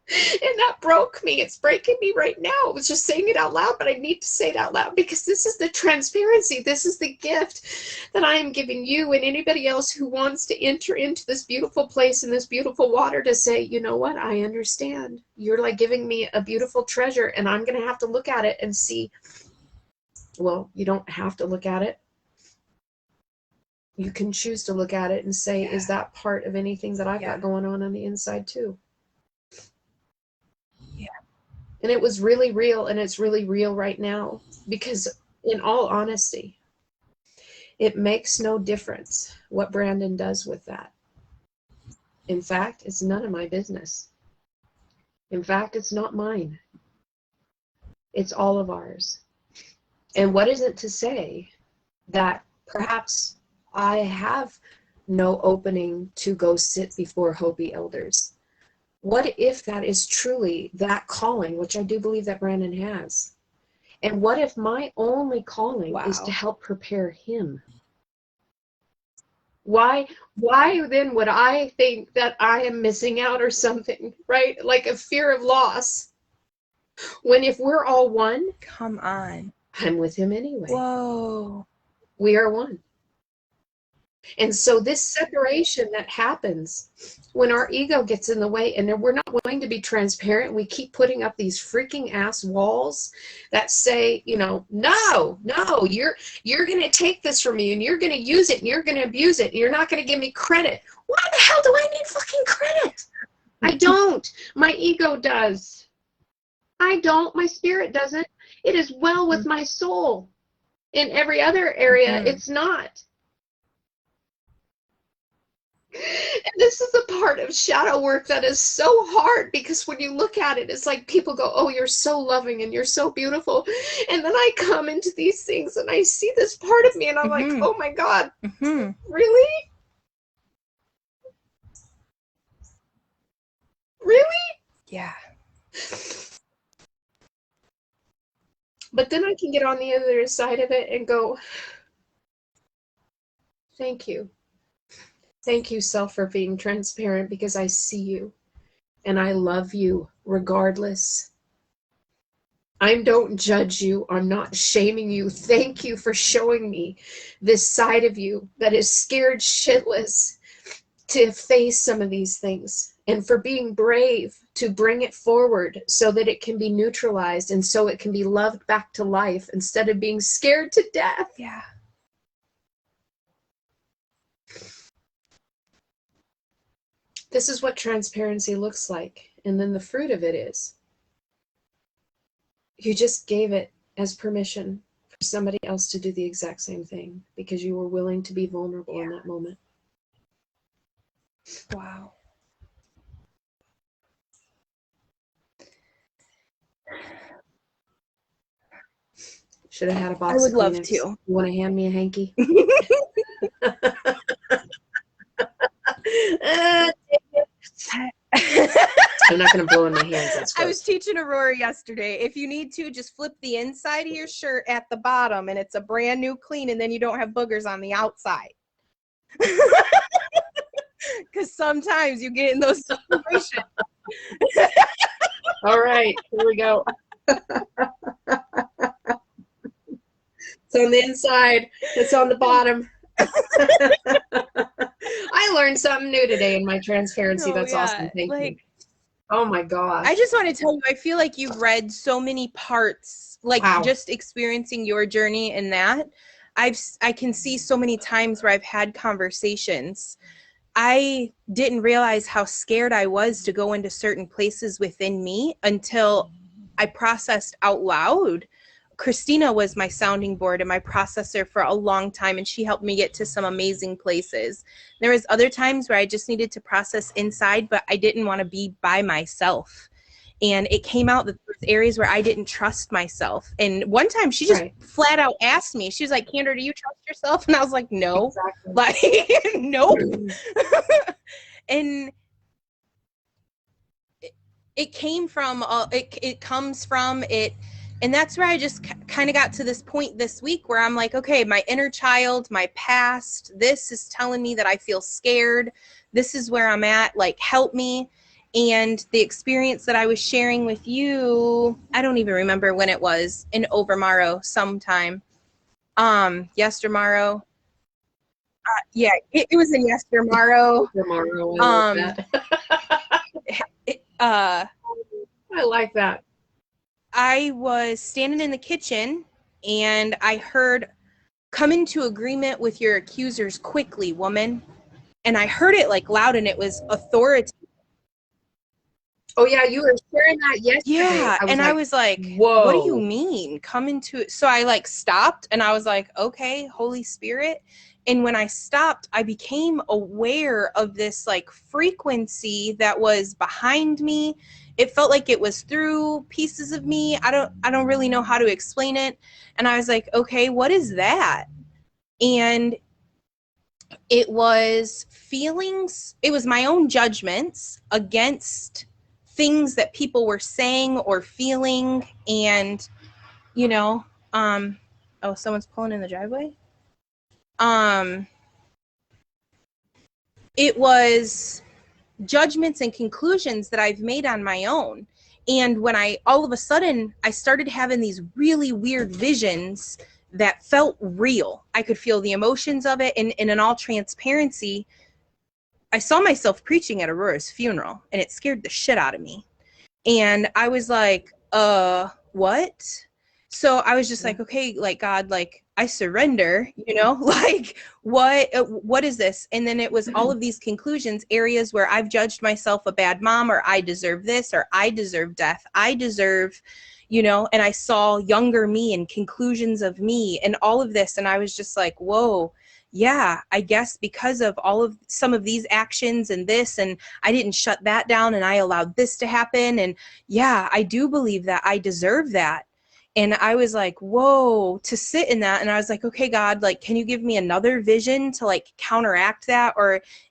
Speaker 2: And that broke me. It's breaking me right now. I was just saying it out loud, but I need to say it out loud because this is the transparency. This is the gift that I am giving you and anybody else who wants to enter into this beautiful place and this beautiful water to say, you know what? I understand. You're like giving me a beautiful treasure and I'm going to have to look at it and see. Well, you don't have to look at it. You can choose to look at it and say, is that part of anything that I've got going on the inside too?
Speaker 1: Yeah.
Speaker 2: And it was really real, and it's really real right now because in all honesty, it makes no difference what Brandon does with that. In fact, it's none of my business. In fact, it's not mine. It's all of ours. And what is it to say that perhaps I have no opening to go sit before Hopi elders. What if that is truly that calling, which I do believe that Brandon has? And what if my only calling is to help prepare him? Why then would I think that I am missing out or something, right? Like a fear of loss. When if we're all one,
Speaker 1: come on,
Speaker 2: I'm with him anyway.
Speaker 1: Whoa.
Speaker 2: We are one. And so this separation that happens when our ego gets in the way and we're not willing to be transparent, we keep putting up these freaking ass walls that say, you know, no, you're going to take this from me and you're going to use it and you're going to abuse it and you're not going to give me credit. Why the hell do I need fucking credit? I don't. My ego does. I don't. My spirit doesn't. It is well with my soul. In every other area, it's not. And this is a part of shadow work that is so hard, because when you look at it, it's like people go, oh, you're so loving and you're so beautiful. And then I come into these things and I see this part of me and I'm like, oh my God, really? Really?
Speaker 1: Yeah.
Speaker 2: But then I can get on the other side of it and go, thank you. Thank you, self, for being transparent, because I see you and I love you regardless. I don't judge you. I'm not shaming you. Thank you for showing me this side of you that is scared shitless to face some of these things, and for being brave to bring it forward so that it can be neutralized and so it can be loved back to life instead of being scared to death.
Speaker 1: Yeah.
Speaker 2: This is what transparency looks like. And then the fruit of it is you just gave it as permission for somebody else to do the exact same thing because you were willing to be vulnerable in that moment.
Speaker 1: Wow.
Speaker 2: Should have had a box
Speaker 1: I would
Speaker 2: of
Speaker 1: love
Speaker 2: Kleenex.
Speaker 1: to.
Speaker 2: You want to hand me a hanky? I'm not going to blow in my hands. That's gross.
Speaker 1: I was teaching Aurora yesterday. If you need to, just flip the inside of your shirt at the bottom and it's a brand new clean, and then you don't have boogers on the outside. Because sometimes you get in those situations.
Speaker 2: All right, here we go. It's on the inside. It's on the bottom. I learned something new today in my transparency. That's awesome. Thank you. Oh my gosh.
Speaker 1: I just want to tell you, I feel like you've read so many parts, like just experiencing your journey in that. I can see so many times where I've had conversations. I didn't realize how scared I was to go into certain places within me until I processed out loud. Christina was my sounding board and my processor for a long time, and she helped me get to some amazing places. There was other times where I just needed to process inside, but I didn't want to be by myself. And it came out that there's areas where I didn't trust myself. And one time she just flat out asked me, she was like, Kendra, do you trust yourself? And I was like, no. Like, nope. And it came from, it comes from it. And that's where I just kind of got to this point this week where I'm like, okay, my inner child, my past, this is telling me that I feel scared. This is where I'm at. Like, help me. And the experience that I was sharing with you, I don't even remember when it was, in Overmorrow sometime. Yestermorrow. Yeah, it was in Yestermorrow.
Speaker 2: I like that.
Speaker 1: I was standing in the kitchen and I heard, come into agreement with your accusers quickly, woman. And I heard it like loud, and it was authority.
Speaker 2: Oh yeah, you were sharing that yesterday.
Speaker 1: Yeah, I was like, whoa, what do you mean? Come into it. So I like stopped and I was like, okay, Holy Spirit. And when I stopped, I became aware of this like frequency that was behind me. It felt like it was through pieces of me. I don't really know how to explain it. And I was like, okay, what is that? And It was feelings, it was my own judgments against things that people were saying or feeling. And, you know, oh, someone's pulling in the driveway. It was judgments and conclusions that I've made on my own. And when all of a sudden, I started having these really weird visions that felt real. I could feel the emotions of it. And in all transparency, I saw myself preaching at Aurora's funeral, and it scared the shit out of me. And I was like, what? So I was just like, okay, like, God, like, I surrender, like, what is this? And then it was all of these conclusions, areas where I've judged myself a bad mom, or I deserve this, or I deserve death. I deserve, and I saw younger me and conclusions of me and all of this. And I was just like, whoa, yeah, I guess because of some of these actions and this, and I didn't shut that down, and I allowed this to happen. And yeah, I do believe that I deserve that. And I was like, whoa, to sit in that. And I was like, okay, God, like, can you give me another vision to like counteract that?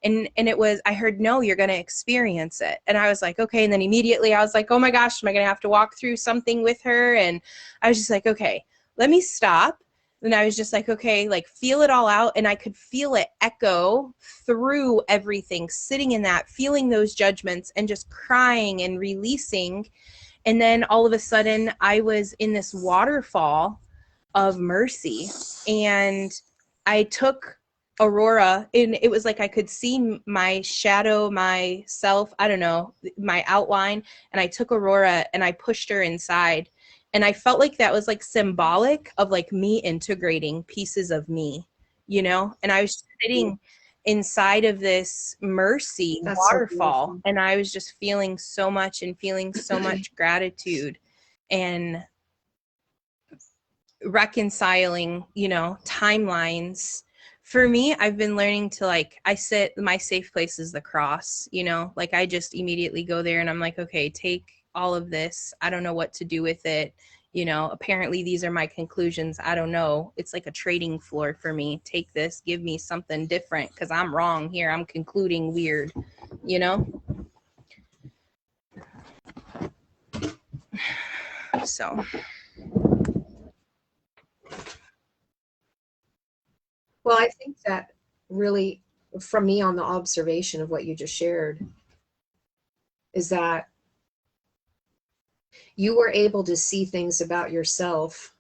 Speaker 1: And it was, I heard, no, you're going to experience it. And I was like, okay. And then immediately I was like, oh my gosh, am I going to have to walk through something with her? And I was just like, okay, let me stop. And I was just like, okay, like, feel it all out. And I could feel it echo through everything, sitting in that, feeling those judgments and just crying and releasing. And then all of a sudden I was in this waterfall of mercy, and I took Aurora, and it was like I could see my shadow, myself, I don't know, my outline. And I took Aurora and I pushed her inside. And I felt like that was like symbolic of like me integrating pieces of me, and I was sitting inside of this mercy waterfall, and I was just feeling so much and feeling so much gratitude and reconciling, timelines. For me, I've been learning to like, my safe place is the cross, like I just immediately go there and I'm like, okay, take all of this. I don't know what to do with it. Apparently these are my conclusions. I don't know. It's like a trading floor for me. Take this, give me something different, because I'm wrong here. I'm concluding weird, So.
Speaker 2: Well, I think that really, from me on the observation of what you just shared, is that you were able to see things about yourself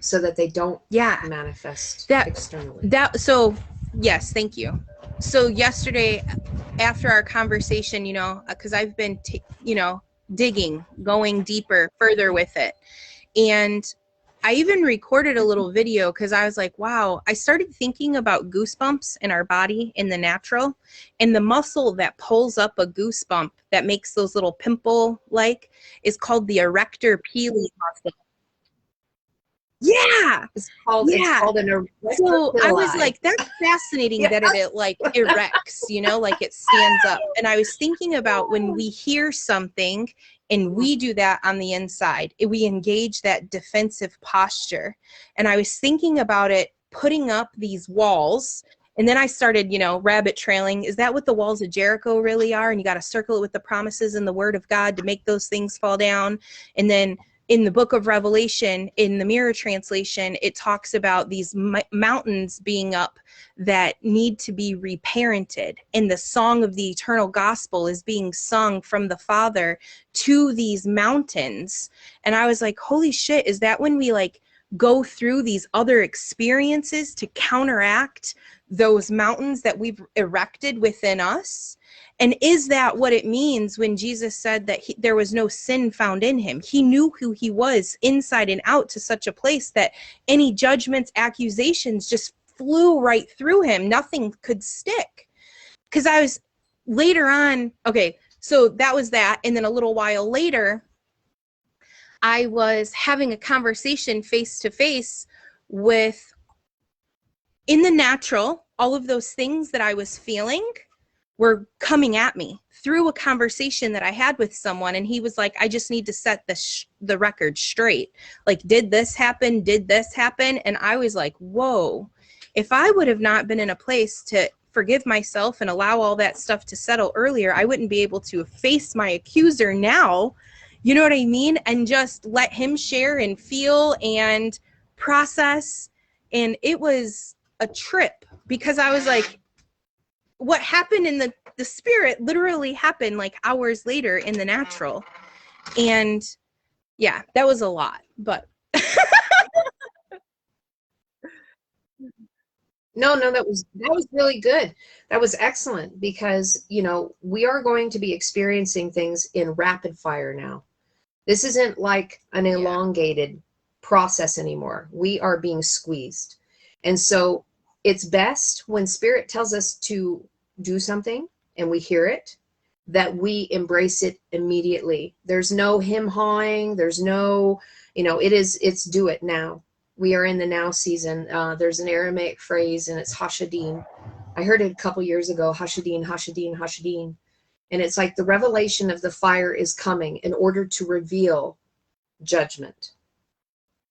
Speaker 2: so that they don't manifest externally.
Speaker 1: So yes, thank you. So yesterday, after our conversation, because I've been digging, going deeper, further with it, and I even recorded a little video because I was like, wow, I started thinking about goosebumps in our body in the natural, and the muscle that pulls up a goosebump that makes those little pimple-like is called the erector pili muscle. Yeah.
Speaker 2: It's called an erector.
Speaker 1: So I was like, that's fascinating that it like erects, like it stands up. And I was thinking about when we hear something and we do that on the inside, we engage that defensive posture. And I was thinking about it putting up these walls. And then I started, rabbit trailing. Is that what the walls of Jericho really are? And you got to circle it with the promises and the word of God to make those things fall down. And then in the book of Revelation, in the Mirror translation, it talks about these mountains being up that need to be reparented. And the song of the eternal gospel is being sung from the Father to these mountains. And I was like, holy shit, is that when we like go through these other experiences to counteract those mountains that we've erected within us? And is that what it means when Jesus said that there was no sin found in him? He knew who he was inside and out to such a place that any judgments, accusations just flew right through him. Nothing could stick. Because I was later on, okay, so that was that. And then a little while later, I was having a conversation face to face with, in the natural, all of those things that I was feeling were coming at me through a conversation that I had with someone. And he was like, I just need to set the record straight. Like, did this happen? Did this happen? And I was like, whoa. if I would have not been in a place to forgive myself and allow all that stuff to settle earlier, I wouldn't be able to face my accuser now. You know what I mean? And just let him share and feel and process. And it was a trip because I was like, what happened in the spirit literally happened like hours later in the natural. And yeah, that was a lot, but
Speaker 2: No, that was really good. That was excellent because, you know, we are going to be experiencing things in rapid fire now. This isn't like an elongated process anymore. We are being squeezed. And so it's best when Spirit tells us to do something and we hear it, that we embrace it immediately. There's no him-hawing. There's no, you know, it's do it now. We are in the now season. There's an Aramaic phrase, and it's hashadin. I heard it a couple years ago, hashadin, hashadin, hashadin. And it's like the revelation of the fire is coming in order to reveal judgment.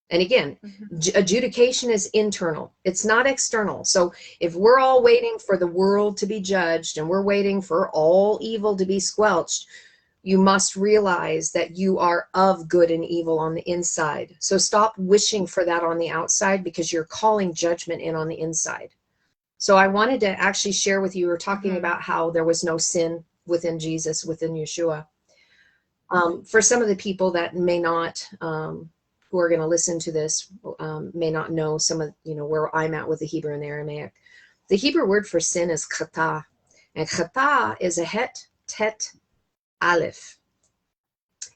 Speaker 2: And again, adjudication is internal. It's not external. So if we're all waiting for the world to be judged and we're waiting for all evil to be squelched, you must realize that you are of good and evil on the inside. So stop wishing for that on the outside, because you're calling judgment in on the inside. So I wanted to actually share with you, we were talking about how there was no sin within Jesus, within Yeshua. For some of the people that may not, who are going to listen to this, may not know some of, you know, where I'm at with the Hebrew and the Aramaic. The Hebrew word for sin is chata. And chata is a het, tet, aleph.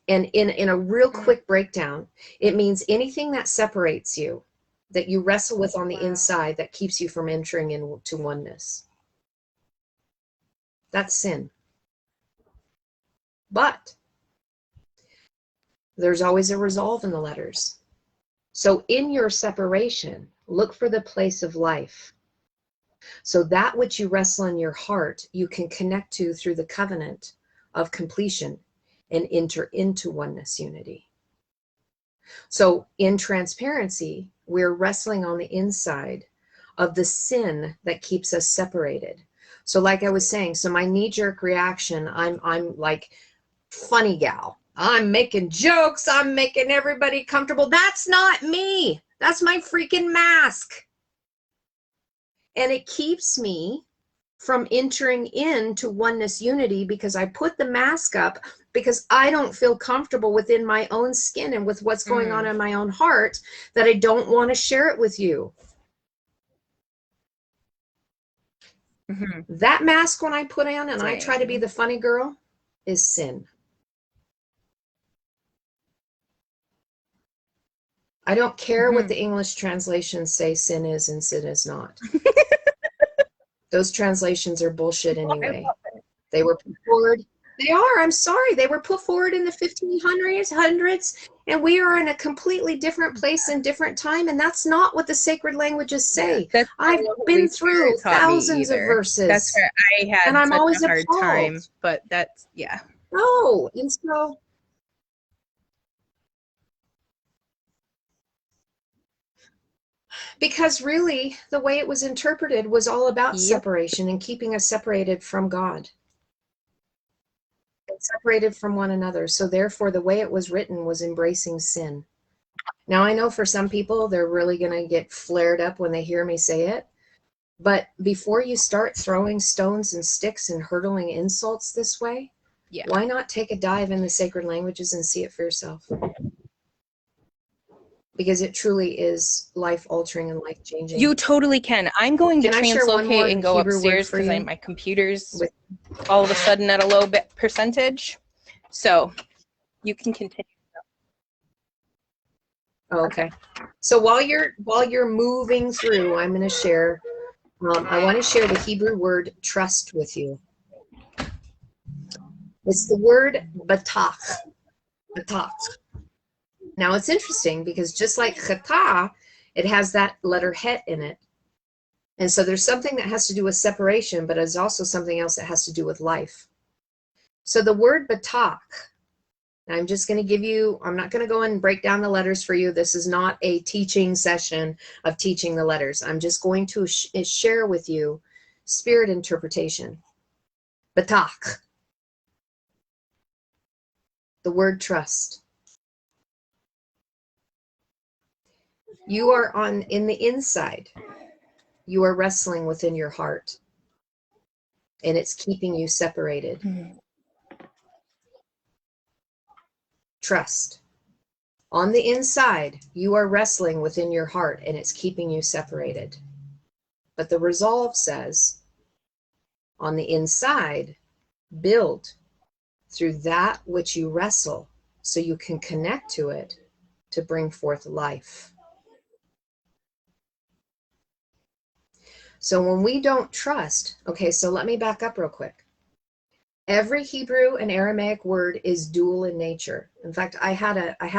Speaker 2: And in a real quick breakdown, it means anything that separates you, that you wrestle with on the inside, that keeps you from entering into oneness. That's sin. But there's always a resolve in the letters. So in your separation, look for the place of life. So that which you wrestle in your heart, you can connect to through the covenant of completion and enter into oneness unity. So in transparency, we're wrestling on the inside of the sin that keeps us separated. So like I was saying, so my knee-jerk reaction, I'm like funny gal. I'm making jokes. I'm making everybody comfortable. That's not me. That's my freaking mask. And it keeps me from entering into oneness unity, because I put the mask up because I don't feel comfortable within my own skin and with what's going on in my own heart, that I don't want to share it with you. That mask, when I put on and I try to be the funny girl, is sin. I don't care what the English translations say sin is and sin is not. Those translations are bullshit anyway. They were put forward. They are. I'm sorry. They were put forward in the 1500s, and we are in a completely different place and different time, and that's not what the sacred languages say. I've been through thousands of verses.
Speaker 1: That's where I had
Speaker 2: and I'm
Speaker 1: such
Speaker 2: always
Speaker 1: a hard
Speaker 2: appalled.
Speaker 1: time. But that's, yeah.
Speaker 2: No, and so because really the way it was interpreted was all about separation and keeping us separated from God and separated from one another. So therefore the way it was written was embracing sin. Now I know for some people they're really going to get flared up when they hear me say it, but before you start throwing stones and sticks and hurtling insults this way, why not take a dive in the sacred languages and see it for yourself? Because it truly is life-altering and life-changing.
Speaker 1: You totally can. I'm going to translocate and go upstairs because my computer's all of a sudden at a low percentage. So you can continue.
Speaker 2: Okay. So while you're moving through, I'm going to share. I want to share the Hebrew word trust with you. It's the word batach. Batach. Now it's interesting because just like chata, it has that letter het in it. And so there's something that has to do with separation, but there's also something else that has to do with life. So the word batach I'm just going to give you, I'm not going to go and break down the letters for you. This is not a teaching session of teaching the letters. I'm just going to share with you spirit interpretation. Batach. The word trust. You are in the inside. You are wrestling within your heart. And it's keeping you separated.
Speaker 1: Mm-hmm.
Speaker 2: Trust. On the inside, you are wrestling within your heart and it's keeping you separated. But the resolve says, on the inside, build through that which you wrestle so you can connect to it to bring forth life. So when we don't trust, okay, so let me back up real quick. Every Hebrew and Aramaic word is dual in nature. In fact, I had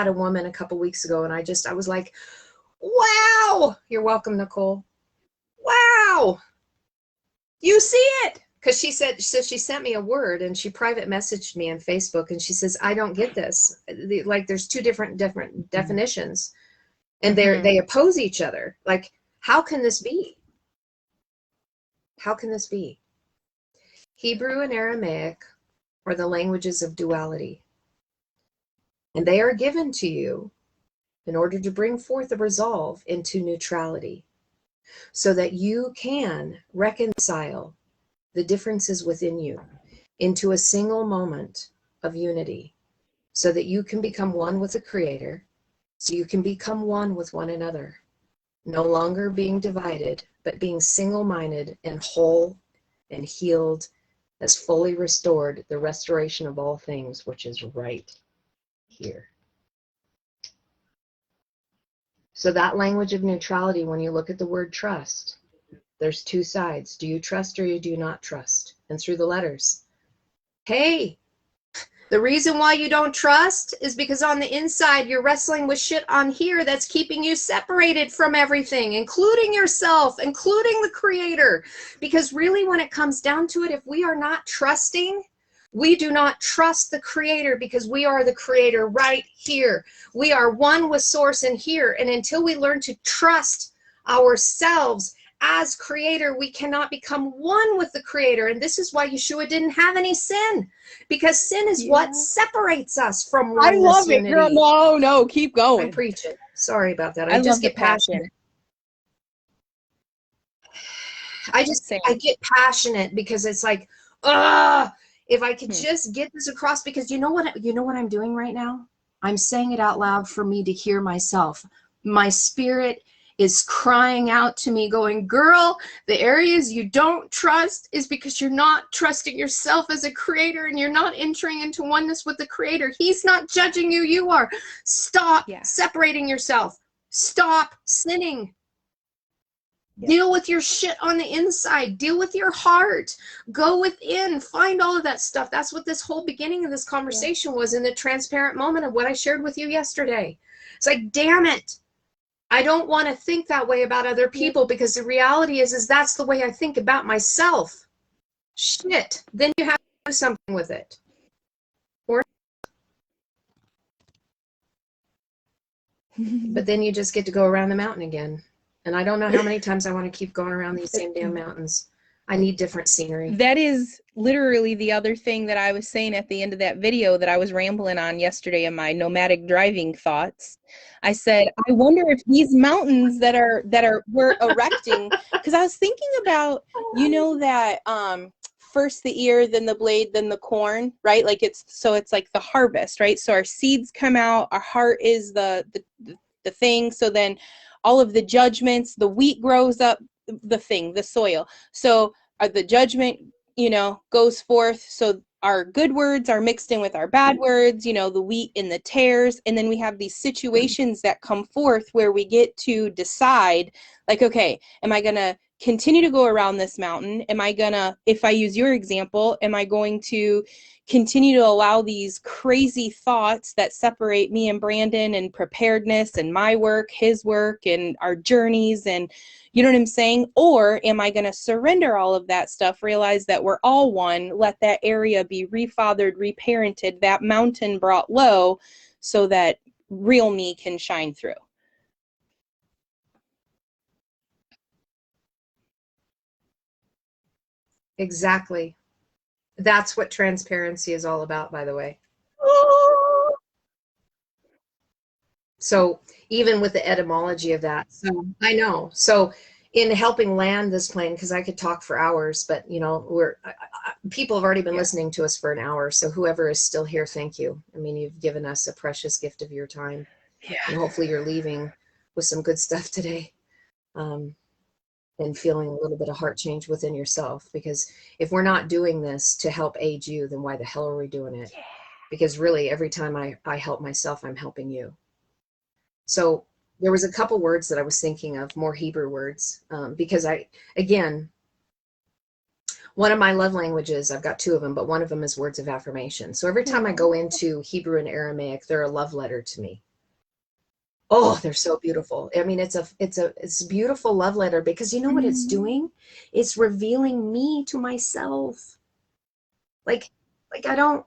Speaker 2: a woman a couple weeks ago, and I was like, wow, you're welcome, Nicole. Wow, you see it. Because she said, so she sent me a word and she private messaged me on Facebook and she says, I don't get this. Like there's two different definitions and they oppose each other. Like, how can this be? How can this be? Hebrew and Aramaic are the languages of duality. And they are given to you in order to bring forth a resolve into neutrality so that you can reconcile the differences within you into a single moment of unity so that you can become one with the Creator, so you can become one with one another, no longer being divided, but being single-minded and whole and healed as fully restored, the restoration of all things, which is right here. So that language of neutrality, when you look at the word trust, there's two sides. Do you trust or you do not trust? And through the letters, hey, the reason why you don't trust is because on the inside you're wrestling with shit on here that's keeping you separated from everything, including yourself, including the Creator. Because really, when it comes down to it, if we are not trusting, we do not trust the Creator because we are the Creator right here. We are one with Source in here. And until we learn to trust ourselves as Creator, we cannot become one with the Creator. And this is why Yeshua didn't have any sin, because sin is what separates us from oneness.
Speaker 1: I love it,
Speaker 2: unity.
Speaker 1: girl. No, keep going.
Speaker 2: I'm preaching. Sorry about that.
Speaker 1: I
Speaker 2: just
Speaker 1: love
Speaker 2: get
Speaker 1: the passion.
Speaker 2: I get passionate because it's like, if I could just get this across, because you know what I'm doing right now? I'm saying it out loud for me to hear myself. My spirit is crying out to me going, girl, the areas you don't trust is because you're not trusting yourself as a Creator and you're not entering into oneness with the Creator. He's not judging you. You are. Stop separating yourself. Stop sinning. Deal with your shit on the inside. Deal with your heart. Go within. Find all of that stuff. That's what this whole beginning of this conversation was, in the transparent moment of what I shared with you yesterday. It's like, damn it. I don't want to think that way about other people, because the reality is that's the way I think about myself. Shit. Then you have to do something with it. But then you just get to go around the mountain again. And I don't know how many times I want to keep going around these same damn mountains. I need different scenery.
Speaker 1: That is literally the other thing that I was saying at the end of that video that I was rambling on yesterday in my nomadic driving thoughts. I said, I wonder if these mountains that we're erecting, because I was thinking about, that first the ear, then the blade, then the corn, right? Like it's like the harvest, right? So our seeds come out, our heart is the thing. So then all of the judgments, the wheat grows up, the soil. So the judgment, goes forth. So our good words are mixed in with our bad words, the wheat and the tares. And then we have these situations that come forth where we get to decide, like, okay, am I going to continue to go around this mountain? Am I gonna, if I use your example, am I going to continue to allow these crazy thoughts that separate me and Brandon and preparedness and my work, his work, and our journeys, and you know what I'm saying? Or am I going to surrender all of that stuff, realize that we're all one, let that area be refathered, reparented, that mountain brought low, so that real me can shine through?
Speaker 2: Exactly. That's what transparency is all about, by the way. So even with the etymology of that, so I know. So in helping land this plane, because I could talk for hours, but you know, people have already been listening to us for an hour. So whoever is still here, thank you. I mean, you've given us a precious gift of your time.
Speaker 1: Yeah.
Speaker 2: And hopefully you're leaving with some good stuff today. And feeling a little bit of heart change within yourself, because if we're not doing this to help aid you, then why the hell are we doing it?
Speaker 1: Yeah.
Speaker 2: Because really every time I help myself, I'm helping you. So there was a couple words that I was thinking of, more Hebrew words, because again, one of my love languages, I've got two of them, but one of them is words of affirmation. So every time I go into Hebrew and Aramaic, they're a love letter to me. Oh, they're so beautiful. I mean, it's a beautiful love letter, because you know what it's doing? It's revealing me to myself. Like I don't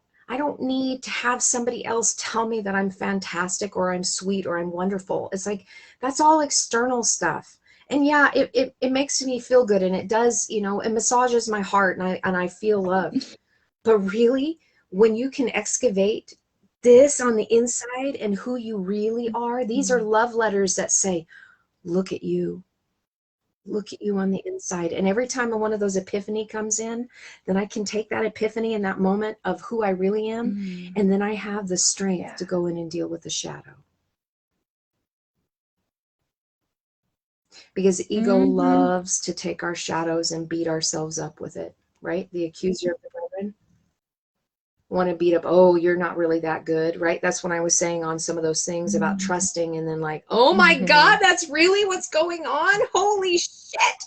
Speaker 2: need to have somebody else tell me that I'm fantastic or I'm sweet or I'm wonderful. It's like, that's all external stuff. And yeah, it makes me feel good, and it does, you know, it massages my heart, and I feel loved. But really, when you can excavate this on the inside and who you really are, these are love letters that say, look at you. Look at you on the inside. And every time one of those epiphany comes in, then I can take that epiphany in that moment of who I really am, and then I have the strength to go in and deal with the shadow. Because ego loves to take our shadows and beat ourselves up with it, right? The accuser of the brethren. Want to beat up, oh, you're not really that good, right? That's when I was saying on some of those things about trusting, and then like, oh my God, that's really what's going on? Holy shit.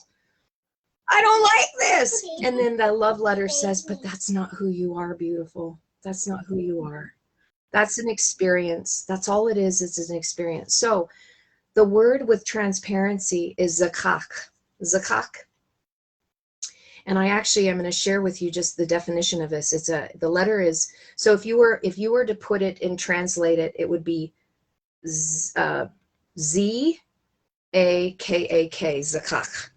Speaker 2: I don't like this. And then the love letter says, but that's not who you are, beautiful. That's not who you are. That's an experience. That's all it is. It's an experience. So the word with transparency is zakak. Zakak. And I actually am going to share with you just the definition of this. The letter is, so if you were to put it and translate it, it would be Z-A-K-A-K, zakak.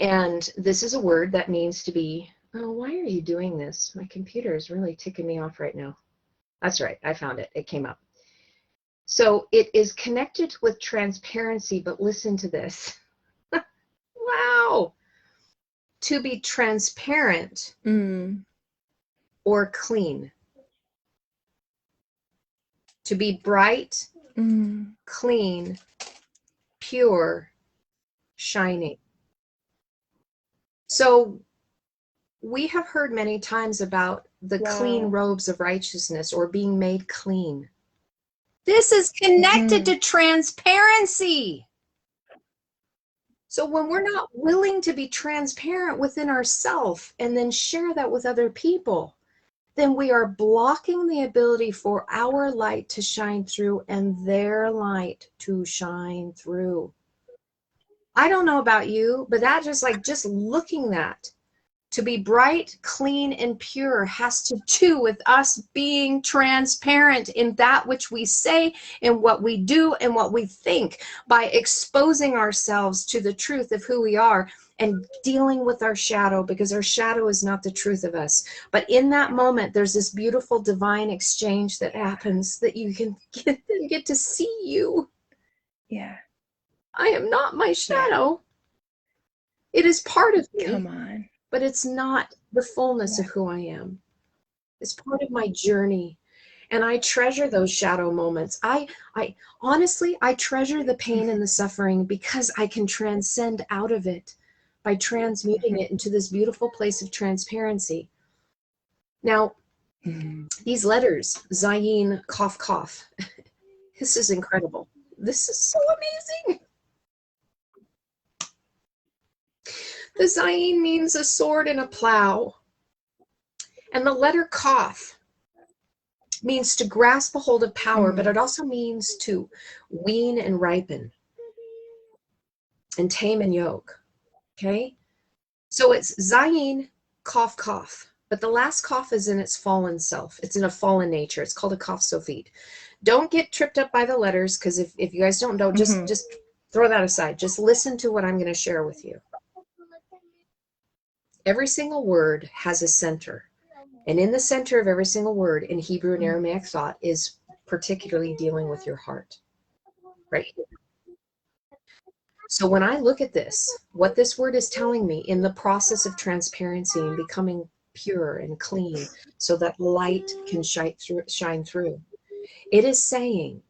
Speaker 2: And this is a word that means to be, oh, why are you doing this? My computer is really ticking me off right now. That's right. I found it. It came up. So it is connected with transparency, but listen to this. Wow. To be transparent or clean. To be bright, clean, pure, shining. So we have heard many times about the clean robes of righteousness, or being made clean. This is connected to transparency. So when we're not willing to be transparent within ourselves and then share that with other people, then we are blocking the ability for our light to shine through and their light to shine through. I don't know about you, but that just looking that, to be bright, clean, and pure has to do with us being transparent in that which we say and what we do and what we think, by exposing ourselves to the truth of who we are and dealing with our shadow, because our shadow is not the truth of us. But in that moment, there's this beautiful divine exchange that happens, that you can get to see you.
Speaker 1: Yeah.
Speaker 2: I am not my shadow. It is part of me.
Speaker 1: Come on.
Speaker 2: But it's not the fullness of who I am. It's part of my journey. And I treasure those shadow moments. I honestly, I treasure the pain and the suffering, because I can transcend out of it by transmuting it into this beautiful place of transparency. Now, these letters, Zayin, Kaf, Kaf, this is incredible. This is so amazing. The zayin means a sword and a plow. And the letter kaf means to grasp a hold of power, but it also means to wean and ripen and tame and yoke. Okay? So it's zayin, kaf, kaf. But the last kaf is in its fallen self. It's in a fallen nature. It's called a kaf sophit. Don't get tripped up by the letters, because if you guys don't know, just throw that aside. Just listen to what I'm going to share with you. Every single word has a center. And in the center of every single word in Hebrew and Aramaic thought is particularly dealing with your heart. Right here. So when I look at this, what this word is telling me in the process of transparency and becoming pure and clean so that light can shine through, it is saying,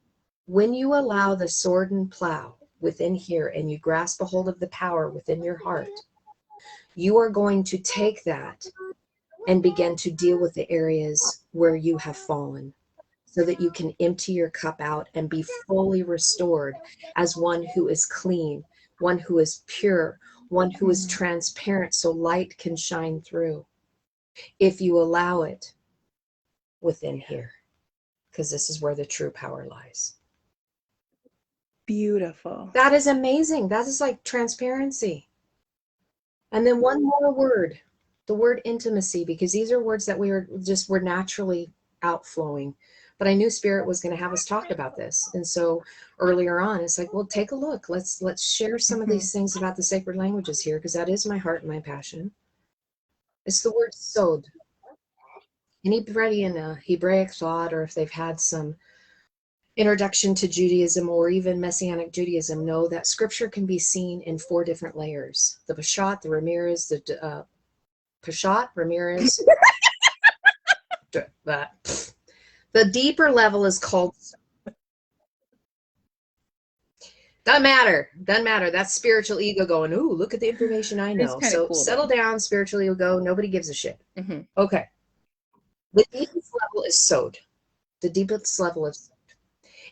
Speaker 2: when you allow the sword and plow within here and you grasp a hold of the power within your heart, you are going to take that and begin to deal with the areas where you have fallen, so that you can empty your cup out and be fully restored as one who is clean, one who is pure, one who is transparent, so light can shine through, if you allow it within here, because this is where the true power lies.
Speaker 1: Beautiful.
Speaker 2: That is amazing. That is like transparency. And then one more word, the word intimacy, because these are words that we're naturally outflowing. But I knew Spirit was going to have us talk about this. And so earlier on, it's like, well, take a look. Let's share some of these things about the sacred languages here, because that is my heart and my passion. It's the word sod. Anybody in a Hebraic thought, or if they've had some introduction to Judaism or even Messianic Judaism, know that scripture can be seen in 4 different layers: the Peshat, the Ramirez, the Peshat, Ramirez. The deeper level is called. Doesn't matter. That's spiritual ego going, ooh, look at the information I know. So cool, settle down, spiritual ego. Nobody gives a shit. Okay. The deepest level is sod. The deepest level of sod.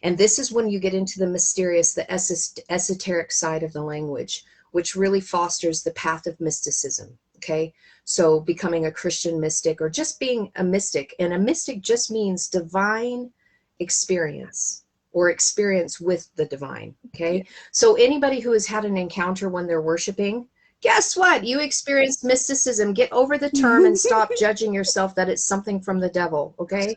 Speaker 2: And this is when you get into the mysterious, the esoteric side of the language, which really fosters the path of mysticism. Okay. So becoming a Christian mystic, or just being a mystic. And a mystic just means divine experience, or experience with the divine. Okay. So anybody who has had an encounter when they're worshiping, guess what? You experienced mysticism. Get over the term and stop judging yourself that it's something from the devil. Okay.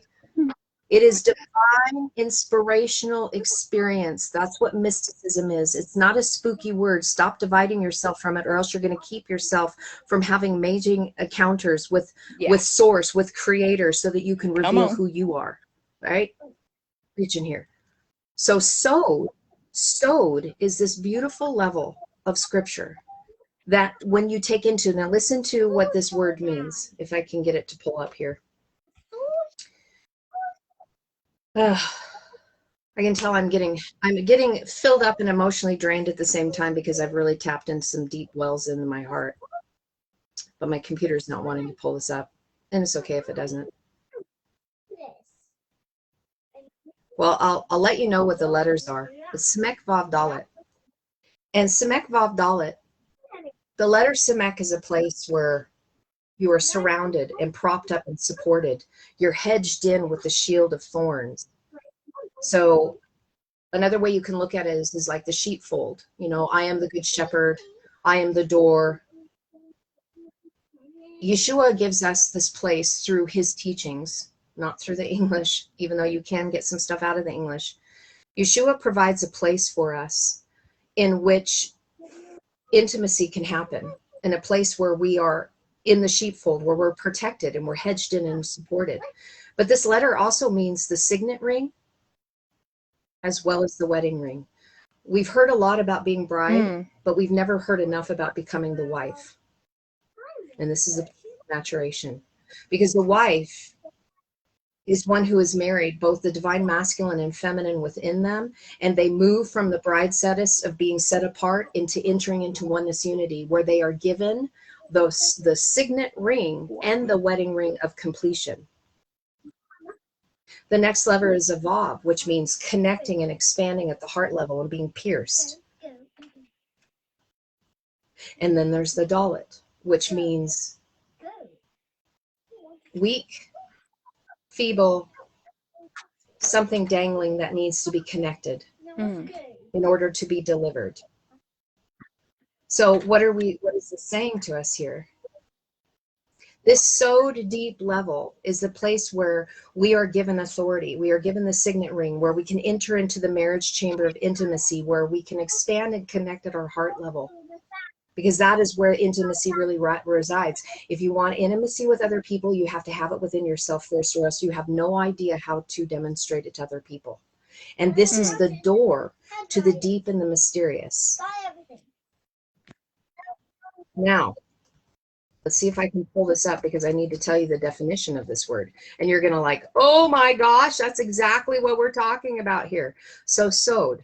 Speaker 2: It is divine, inspirational experience. That's what mysticism is. It's not a spooky word. Stop dividing yourself from it, or else you're going to keep yourself from having amazing encounters with source, with creator, so that you can reveal who you are. Right? Reaching here. So sod is this beautiful level of scripture that when you take into, now listen to what this word means, if I can get it to pull up here. I can tell I'm getting filled up and emotionally drained at the same time, because I've really tapped into some deep wells in my heart. But my computer's not wanting to pull this up, and it's okay if it doesn't. Well, I'll let you know what the letters are. It's Semek Vav Dalet. And Semek Vav Dalet, the letter Semek is a place where you are surrounded and propped up and supported. You're hedged in with the shield of thorns. So another way you can look at it is like the sheepfold. You know, I am the good shepherd. I am the door. Yeshua gives us this place through his teachings, not through the English, even though you can get some stuff out of the English. Yeshua provides a place for us in which intimacy can happen, in a place where we are in the sheepfold, where we're protected and we're hedged in and supported. But this letter also means the signet ring as well as the wedding ring. We've heard a lot about being bride, but we've never heard enough about becoming the wife. And this is a maturation, because the wife is one who is married, both the divine masculine and feminine within them, and they move from the bride status of being set apart into entering into oneness unity, where they are given the signet ring and the wedding ring of completion. The next lever is a vav, which means connecting and expanding at the heart level and being pierced. And then there's the dalit, which means weak, feeble, something dangling that needs to be connected in order to be delivered. So what is this saying to us here? This sowed deep level is the place where we are given authority. We are given the signet ring, where we can enter into the marriage chamber of intimacy, where we can expand and connect at our heart level. Because that is where intimacy really resides. If you want intimacy with other people, you have to have it within yourself first, or else you have no idea how to demonstrate it to other people. And this is the door to the deep and the mysterious. Now, let's see if I can pull this up, because I need to tell you the definition of this word. And you're going to like, oh my gosh, that's exactly what we're talking about here. So sowed.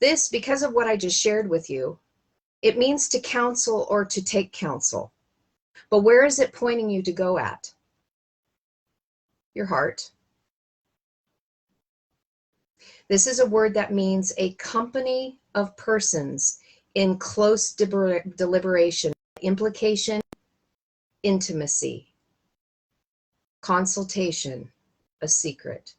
Speaker 2: This, because of what I just shared with you, it means to counsel or to take counsel. But where is it pointing you to go at? Your heart. This is a word that means a company of persons in close deliberation. Implication, intimacy. Consultation, a secret.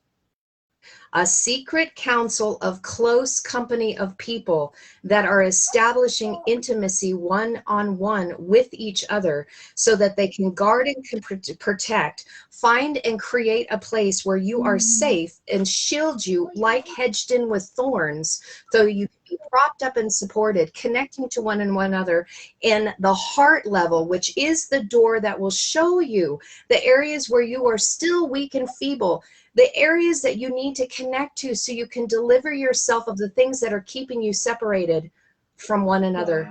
Speaker 2: A secret council of close company of people that are establishing intimacy one-on-one with each other so that they can guard and can protect, find and create a place where you are safe and shield you like hedged in with thorns, so you can be propped up and supported, connecting to one another in the heart level, which is the door that will show you the areas where you are still weak and feeble, the areas that you need to connect to so you can deliver yourself of the things that are keeping you separated from one another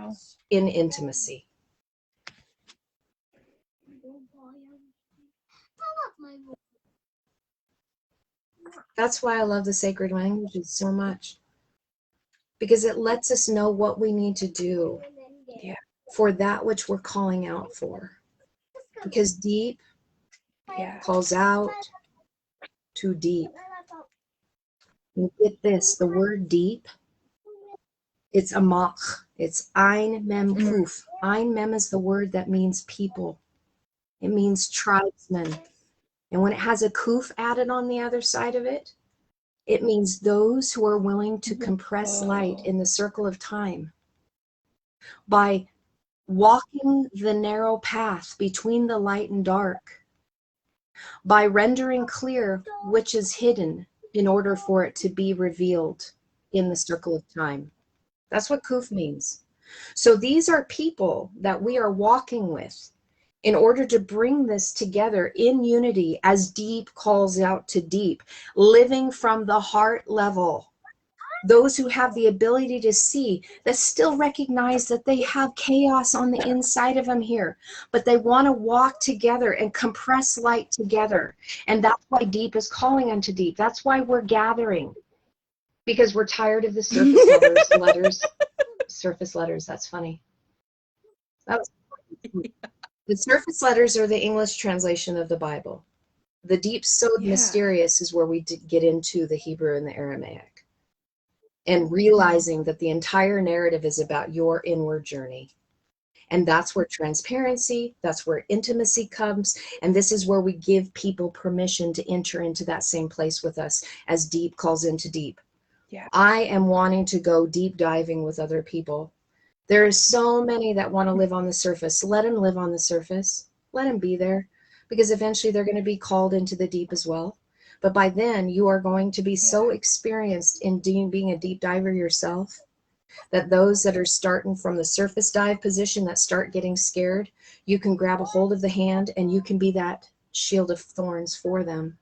Speaker 2: in intimacy. That's why I love the sacred languages so much, because it lets us know what we need to do for that which we're calling out for. Because deep calls out to deep. You get this, the word deep, it's amach. It's ein mem kuf. Ein mem is the word that means people. It means tribesmen. And when it has a kuf added on the other side of it, it means those who are willing to compress light in the circle of time by walking the narrow path between the light and dark, by rendering clear which is hidden in order for it to be revealed in the circle of time. That's what kuf means. So these are people that we are walking with in order to bring this together in unity as deep calls out to deep, living from the heart level. Those who have the ability to see, that still recognize that they have chaos on the inside of them here, but they want to walk together and compress light together. And that's why deep is calling unto deep. That's why we're gathering, because we're tired of the surface letters. That's funny. The surface letters are the English translation of the Bible. The deep sowed mysterious is where we get into the Hebrew and the Aramaic, and realizing that the entire narrative is about your inward journey. And that's where transparency, that's where intimacy comes. And this is where we give people permission to enter into that same place with us as deep calls into deep. I am wanting to go deep diving with other people. There are so many that want to live on the surface. Let them live on the surface. Let them be there, because eventually they're going to be called into the deep as well. But by then you are going to be so experienced in being a deep diver yourself that those that are starting from the surface dive position that start getting scared, you can grab a hold of the hand and you can be that shield of thorns for them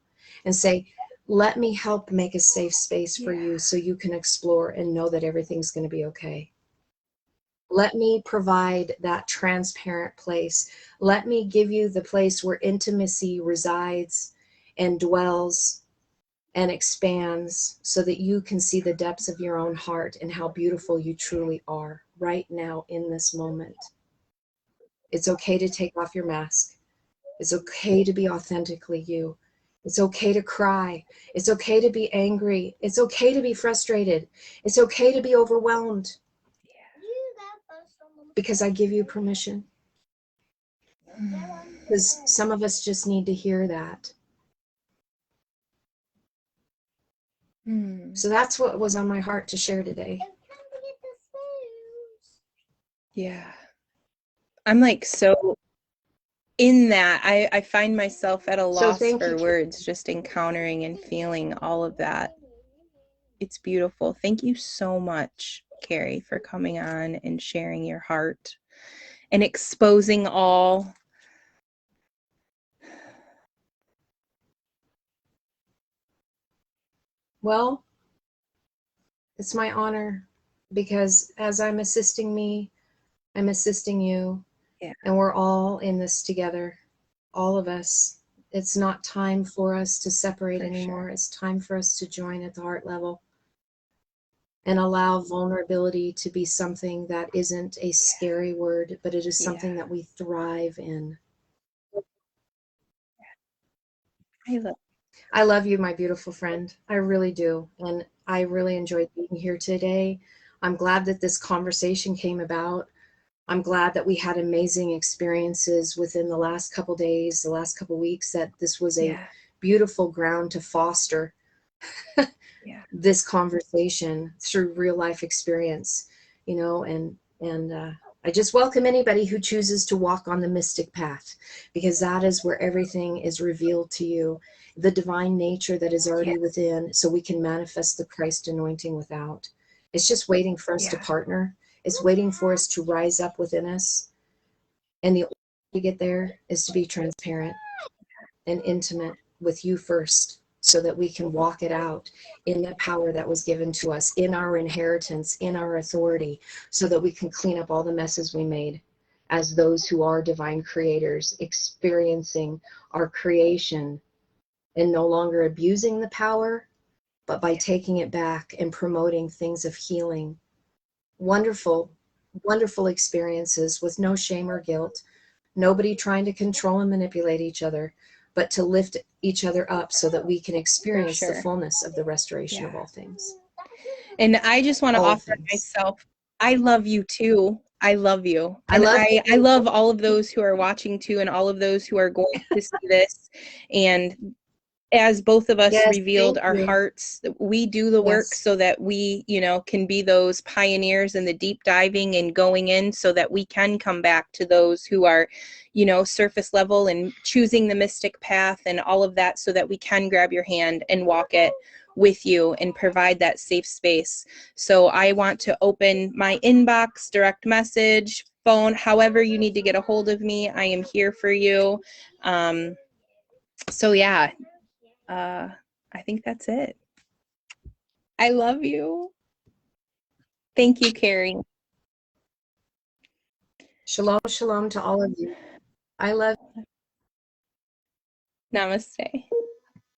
Speaker 2: and say, let me help make a safe space for you so you can explore and know that everything's going to be okay. Let me provide that transparent place. Let me give you the place where intimacy resides and dwells and expands so that you can see the depths of your own heart and how beautiful you truly are right now in this moment. It's okay to take off your mask. It's okay to be authentically you. It's okay to cry. It's okay to be angry. It's okay to be frustrated. It's okay to be overwhelmed. because I give you permission. Because some of us just need to hear that. So that's what was on my heart to share today.
Speaker 1: Yeah. I'm like so in that. I find myself at a loss for words, just encountering and feeling all of that. It's beautiful. Thank you so much, Carrie, for coming on and sharing your heart and exposing all.
Speaker 2: Well, it's my honor, because as I'm assisting me, I'm assisting you.
Speaker 1: Yeah.
Speaker 2: And we're all in this together, all of us. It's not time for us to separate anymore. Sure. It's time for us to join at the heart level and allow vulnerability to be something that isn't a scary word, but it is something that we thrive in. I love you, my beautiful friend. I really do. And I really enjoyed being here today. I'm glad that this conversation came about. I'm glad that we had amazing experiences within the last couple days, the last couple weeks, that this was a beautiful ground to foster this conversation through real life experience, you know, and I just welcome anybody who chooses to walk on the mystic path, because that is where everything is revealed to you, the divine nature that is already within, so we can manifest the Christ anointing without. It's just waiting for us to partner. It's waiting for us to rise up within us. And the only way to get there is to be transparent and intimate with you first, so that we can walk it out in the power that was given to us, in our inheritance, in our authority, so that we can clean up all the messes we made as those who are divine creators, experiencing our creation and no longer abusing the power, but by taking it back and promoting things of healing. Wonderful, wonderful experiences with no shame or guilt. Nobody trying to control and manipulate each other, but to lift each other up so that we can experience the fullness of the restoration of all things.
Speaker 1: And I just want to offer myself, I love you too. I love you. And I love all of those who are watching too, and all of those who are going to see this. And as both of us revealed our hearts, we do the work so that we, you know, can be those pioneers in the deep diving and going in, so that we can come back to those who are, you know, surface level and choosing the mystic path and all of that, so that we can grab your hand and walk it with you and provide that safe space. So I want to open my inbox, direct message, phone, however you need to get a hold of me. I am here for you. So yeah. I think that's it. I love you. Thank you, Carrie.
Speaker 2: Shalom, shalom to all of you. I love you.
Speaker 1: Namaste.